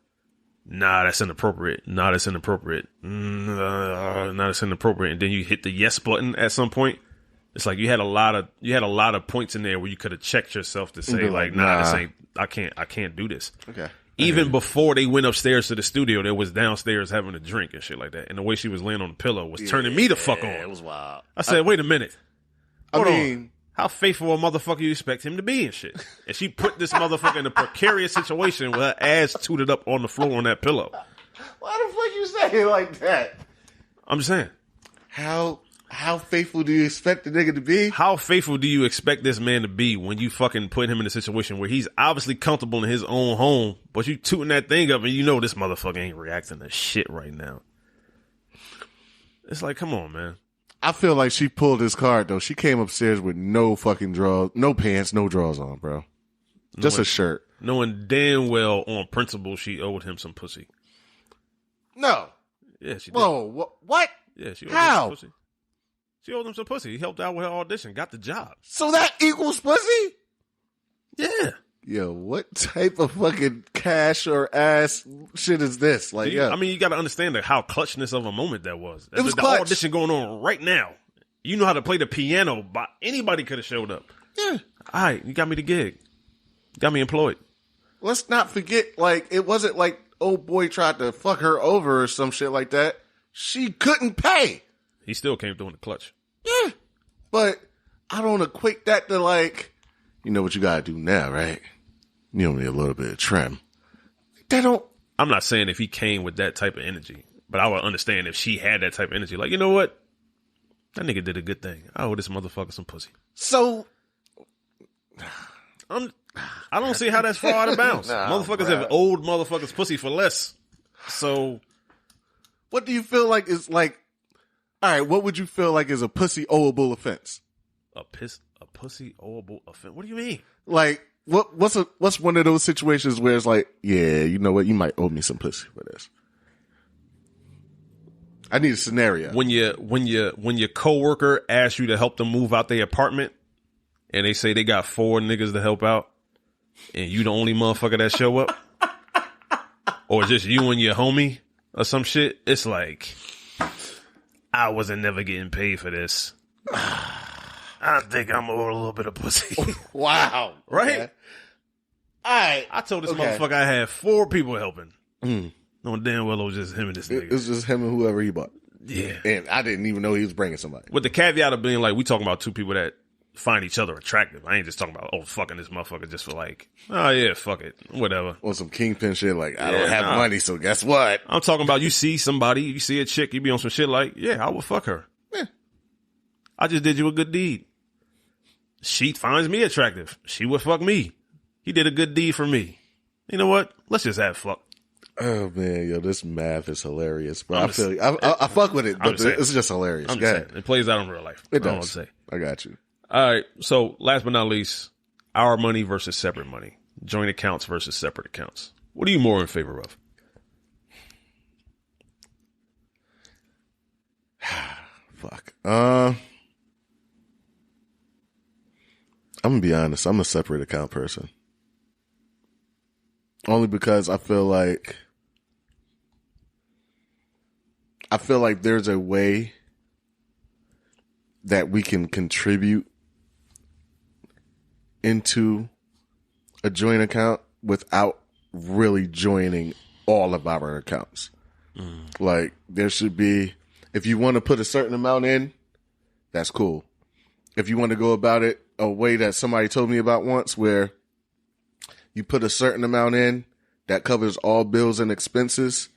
nah, that's inappropriate. Nah, that's inappropriate. Nah, that's inappropriate. And then you hit the yes button at some point. It's like you had a lot of points in there where you could have checked yourself to say like, nah, this ain't, I can't do this. Okay. Even before they went upstairs to the studio, they was downstairs having a drink and shit like that. And the way she was laying on the pillow was turning me the fuck on. It was wild. I said, wait a minute. Hold I mean, on. How faithful a motherfucker you expect him to be and shit? And she put this motherfucker in a precarious situation with her ass tooted up on the floor on that pillow. Why the fuck you say it like that? I'm just saying. How faithful do you expect the nigga to be? How faithful do you expect this man to be when you fucking put him in a situation where he's obviously comfortable in his own home, but you tooting that thing up and you know this motherfucker ain't reacting to shit right now? It's like, come on, man. I feel like she pulled his card, though. She came upstairs with no fucking drawers, no pants, no drawers on, bro. Just a shirt. Knowing damn well on principle she owed him some pussy. No. Yeah, she did. Whoa, what? Yeah, she owed How? him some pussy. She owed him some pussy. He helped out with her audition, got the job. So that equals pussy? Yeah. Yo, what type of fucking cash or ass shit is this? Like, I mean, you got to understand how clutchness of a moment that was. It was the clutch. audition going on right now. You know how to play the piano, but anybody could have showed up. Yeah. All right, you got me the gig. You got me employed. Let's not forget, like, it wasn't like old boy tried to fuck her over or some shit like that. She couldn't pay. He still came through in the clutch. Yeah. But I don't equate that to, like, you know what you gotta do now, right? You only need a little bit of trim. That don't. I'm not saying if he came with that type of energy, but I would understand if she had that type of energy. Like, you know what? That nigga did a good thing. I owe this motherfucker some pussy. So. I don't see how that's far out of bounds. Motherfuckers have old motherfuckers pussy for less. So. What do you feel like is like, all right, what would you feel like is a pussy owable offense? A pussy owable offense? What do you mean? Like, what's one of those situations where it's like, yeah, you know what, you might owe me some pussy for this. I need a scenario. When your coworker asks you to help them move out their apartment, and they say they got 4 niggas to help out, and you the only motherfucker that show up, or just you and your homie or some shit, it's like, I wasn't never getting paid for this. I think I'm owed a little bit of pussy. Wow. Right? Okay. All right. I told this motherfucker I had 4 people helping. No damn well it was just him and this nigga. It was just him and whoever he bought. Yeah. And I didn't even know he was bringing somebody. With the caveat of being like, we talking about 2 people that find each other attractive. I ain't just talking about, fucking this motherfucker just for like, oh yeah, fuck it. Whatever. Or some kingpin shit like, I don't have money, so guess what? I'm talking about you see somebody, you see a chick, you be on some shit like, yeah, I would fuck her. Yeah. I just did you a good deed. She finds me attractive. She would fuck me. He did a good deed for me. You know what? Let's just have fuck. Oh man, yo, this math is hilarious, bro. I fuck with it, but it's just hilarious. I'm just saying, it plays out in real life. It does. I say. I got you. All right. So last but not least, our money versus separate money, joint accounts versus separate accounts. What are you more in favor of? Fuck. I'm gonna be honest. I'm a separate account person. Only because I feel like there's a way that we can contribute into a joint account without really joining all of our accounts. Like, there should be, if you want to put a certain amount in, that's cool. If you want to go about it a way that somebody told me about once, where you put a certain amount in that covers all bills and expenses.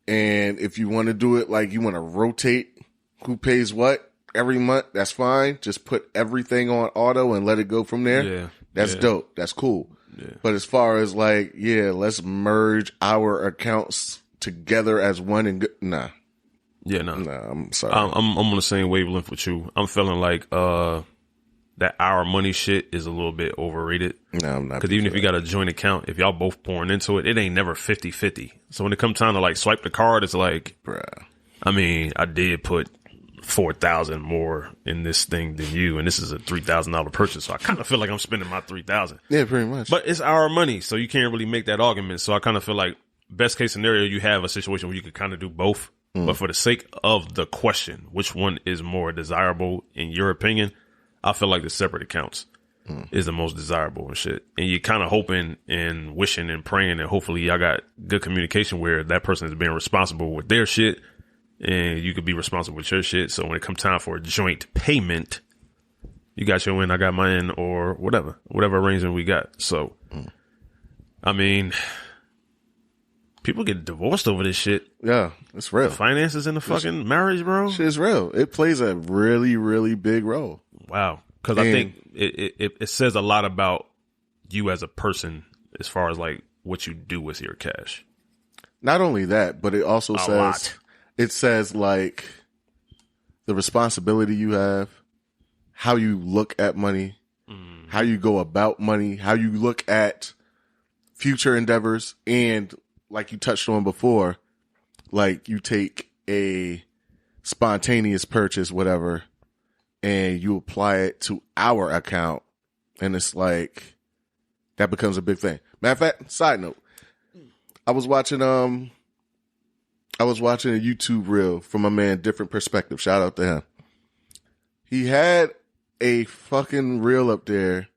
And if you want to do it like you want to rotate who pays what every month, that's fine. Just put everything on auto and let it go from there. Yeah. That's dope. That's cool. Yeah. But as far as like, yeah, let's merge our accounts together as one and nah. Yeah, no. Nah, I'm sorry. I'm on the same wavelength with you. I'm feeling like that our money shit is a little bit overrated. No, I'm not. Because even if you got a joint account, if y'all both pouring into it, it ain't never 50-50. So when it comes time to like swipe the card, it's like, bruh. I mean, I did put $4,000 more in this thing than you, and this is a $3,000 purchase. So I kind of feel like I'm spending my $3,000. Yeah, pretty much. But it's our money, so you can't really make that argument. So I kind of feel like best case scenario, you have a situation where you could kind of do both. But for the sake of the question, which one is more desirable in your opinion? I feel like the separate accounts is the most desirable and shit. And you're kind of hoping and wishing and praying that hopefully y'all got good communication where that person is being responsible with their shit and you could be responsible with your shit. So when it comes time for a joint payment, you got your end, I got mine, or whatever arrangement we got. So, I mean, people get divorced over this shit. Yeah, it's real. The finances in the fucking marriage, bro. Shit is real. It plays a really, really big role. Wow. Because I think it says a lot about you as a person as far as like what you do with your cash. Not only that, but it also says like the responsibility you have, how you look at money, how you go about money, how you look at future endeavors, and like you touched on before, like you take a spontaneous purchase, whatever, and you apply it to our account, and it's like that becomes a big thing. Matter of fact, side note, I was watching a YouTube reel from a man, Different Perspective. Shout out to him. He had a fucking reel up there,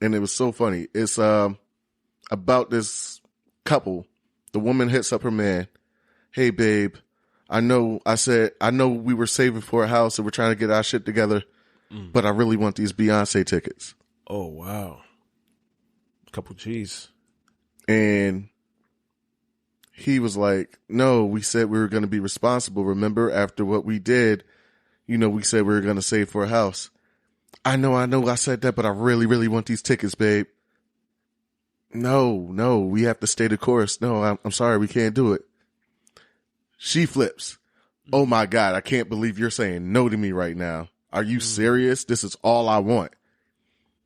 and it was so funny. It's about this couple. The woman hits up her man. Hey, babe, I know we were saving for a house and we're trying to get our shit together, but I really want these Beyonce tickets. Oh, wow. Couple G's. And he was like, no, we said we were going to be responsible. Remember, after what we did, we said we were going to save for a house. I know I said that, but I really, really want these tickets, babe. No, we have to stay the course. No, I'm sorry, we can't do it. She flips. Oh my God, I can't believe you're saying no to me right now. Are you serious? This is all I want.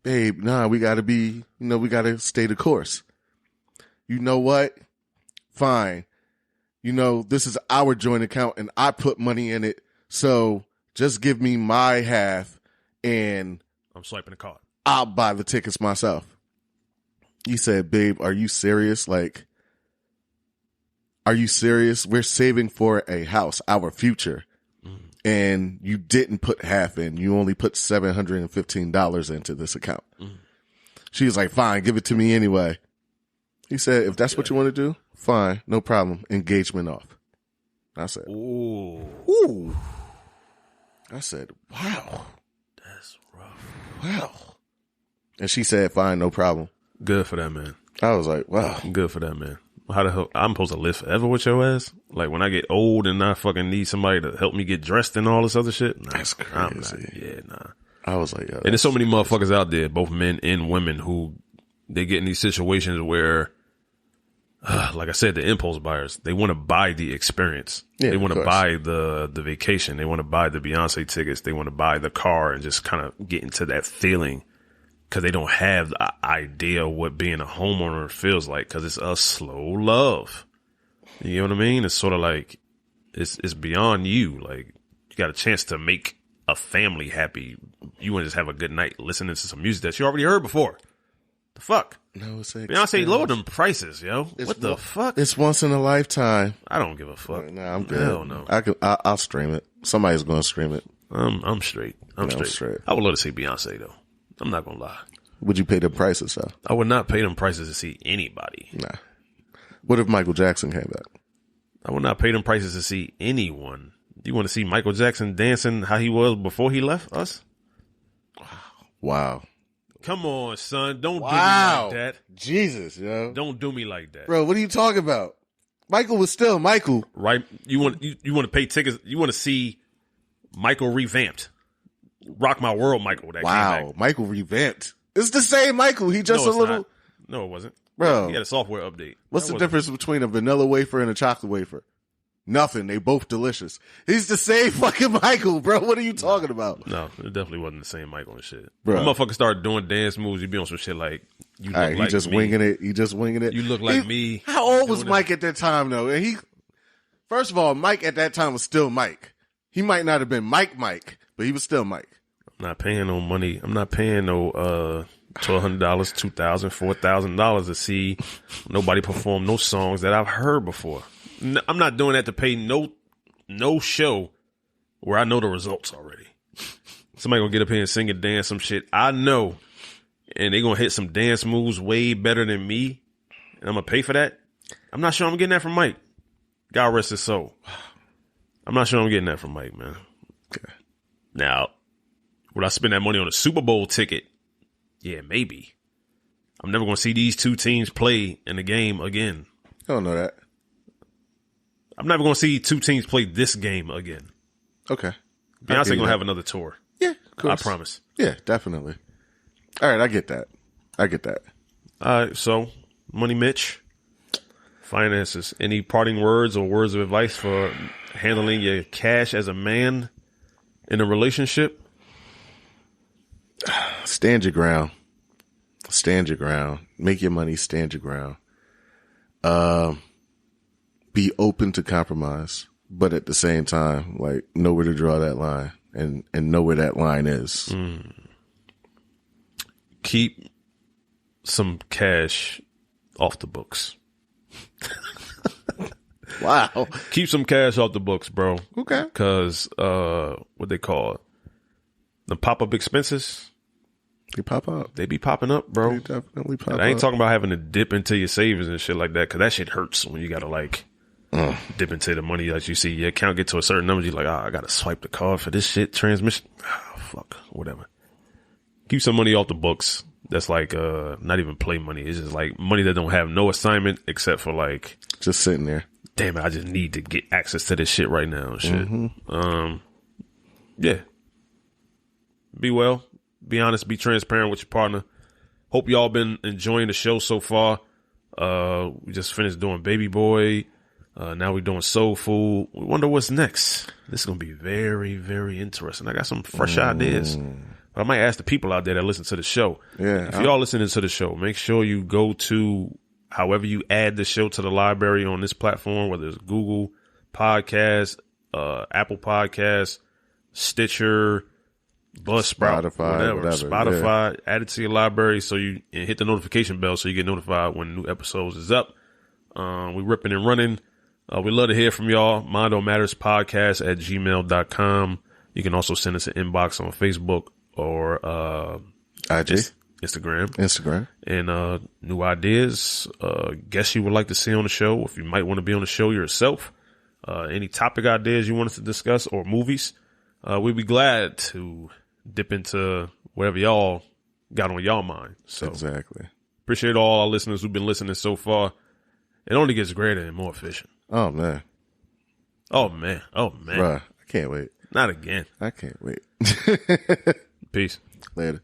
Babe, nah, we gotta stay the course. You know what? Fine. This is our joint account and I put money in it. So just give me my half and I'm swiping the card. I'll buy the tickets myself. He said, babe, are you serious? Like, are you serious? We're saving for a house, our future. And you didn't put half in. You only put $715 into this account. She was like, fine, give it to me anyway. He said, if that's what you want to do, fine, no problem. Engagement off. I said, ooh. I said, wow. That's rough. Wow. And she said, fine, no problem. Good for that man. I was like, wow. Good for that man. How the hell I'm supposed to live forever with your ass? Like when I get old and I fucking need somebody to help me get dressed and all this other shit? Nah, that's crazy. Nah. I was like, yo, and there's so many motherfuckers out there, both men and women, who they get in these situations where, like I said, the impulse buyers, they want to buy the experience. Yeah, they want to buy the vacation. They want to buy the Beyonce tickets. They want to buy the car and just kind of get into that feeling. Because they don't have the idea of what being a homeowner feels like, because it's a slow love. You know what I mean? It's sort of like it's beyond you. Like, you got a chance to make a family happy. You want to just have a good night listening to some music that you already heard before. The fuck? No, it's Beyonce lowered them prices, yo. What the fuck? It's once in a lifetime. I don't give a fuck. Nah, I'm good. Hell no. I'll stream it. Somebody's going to stream it. I'm straight. I'm straight. I would love to see Beyonce though. I'm not gonna lie. Would you pay the prices, though? I would not pay them prices to see anybody. Nah. What if Michael Jackson came back? I would not pay them prices to see anyone. Do you want to see Michael Jackson dancing how he was before he left us? Wow. Come on, son. Don't do me like that. Jesus, yo. Don't do me like that. Bro, what are you talking about? Michael was still Michael. Right? You want to pay tickets? You want to see Michael revamped? Rock My World Michael. That came back. Michael revamped. It's the same Michael. He just a little. Not. No, it wasn't. Bro. He had a software update. What's the difference between a vanilla wafer and a chocolate wafer? Nothing. They both delicious. He's the same fucking Michael, bro. What are you talking about? No, it definitely wasn't the same Michael and shit. Bro. When motherfucker started doing dance moves, you be on some shit like, you look like he just me. winging it. He just winging it. You look like me. How old was Mike at that time, though? And first of all, Mike at that time was still Mike. He might not have been Mike, but he was still Mike. I'm not paying no money. I'm not paying no $1,200, $2,000, $4,000 to see nobody perform no songs that I've heard before. I'm not doing that to pay no show where I know the results already. Somebody gonna get up here and sing and dance some shit I know, and they gonna hit some dance moves way better than me, and I'm gonna pay for that. I'm not sure I'm getting that from Mike. God rest his soul. I'm not sure I'm getting that from Mike, man. Okay. Now, would I spend that money on a Super Bowl ticket? Yeah, maybe. I'm never going to see these two teams play in the game again. I don't know that. I'm never going to see two teams play this game again. Okay. Beyonce going to have another tour. Yeah, of course. I promise. Yeah, definitely. All right, I get that. All right, so, Money Mitch, finances. Any parting words or words of advice for handling your cash as a man in a relationship? Stand your ground. Make your money, stand your ground. Be open to compromise. but at the same time, like, know where to draw that line and know where that line is. Keep some cash off the books. Wow. Keep some cash off the books, bro. Okay. Because what they call it, the pop-up expenses, They pop up. they be popping up, bro. They definitely pop And up. I ain't talking about having to dip into your savings and shit like that, because that shit hurts when you got to, like, dip into the money that you see your account get to a certain number. You're like, I got to swipe the card for this shit, transmission. Fuck, whatever. Keep some money off the books. That's like not even play money. It's just like money that don't have no assignment except for, like, Just sitting there. damn it, I just need to get access to this shit right now and shit. Yeah. Be well. Be honest. Be transparent with your partner. Hope y'all been enjoying the show so far. We just finished doing Baby Boy. Now we're doing Soul Food. We wonder what's next. This is going to be very, very interesting. I got some fresh ideas. But I might ask the people out there that listen to the show. Yeah. If y'all listening to the show, make sure you go to however you add the show to the library on this platform, whether it's Google Podcasts, Apple Podcasts, Stitcher, Buzzsprout, Spotify, whatever, Spotify, add it to your library and hit the notification bell so you get notified when new episodes is up. We ripping and running. We love to hear from y'all. MondoMattersPodcast@gmail.com. You can also send us an inbox on Facebook or IG, Instagram. And new ideas, guests you would like to see on the show, if you might want to be on the show yourself, any topic ideas you want us to discuss, or movies. We'd be glad to dip into whatever y'all got on y'all mind. So exactly. Appreciate all our listeners who've been listening so far. It only gets greater and more efficient. Oh, man. Bruh, I can't wait. not again. I can't wait. Peace. Later.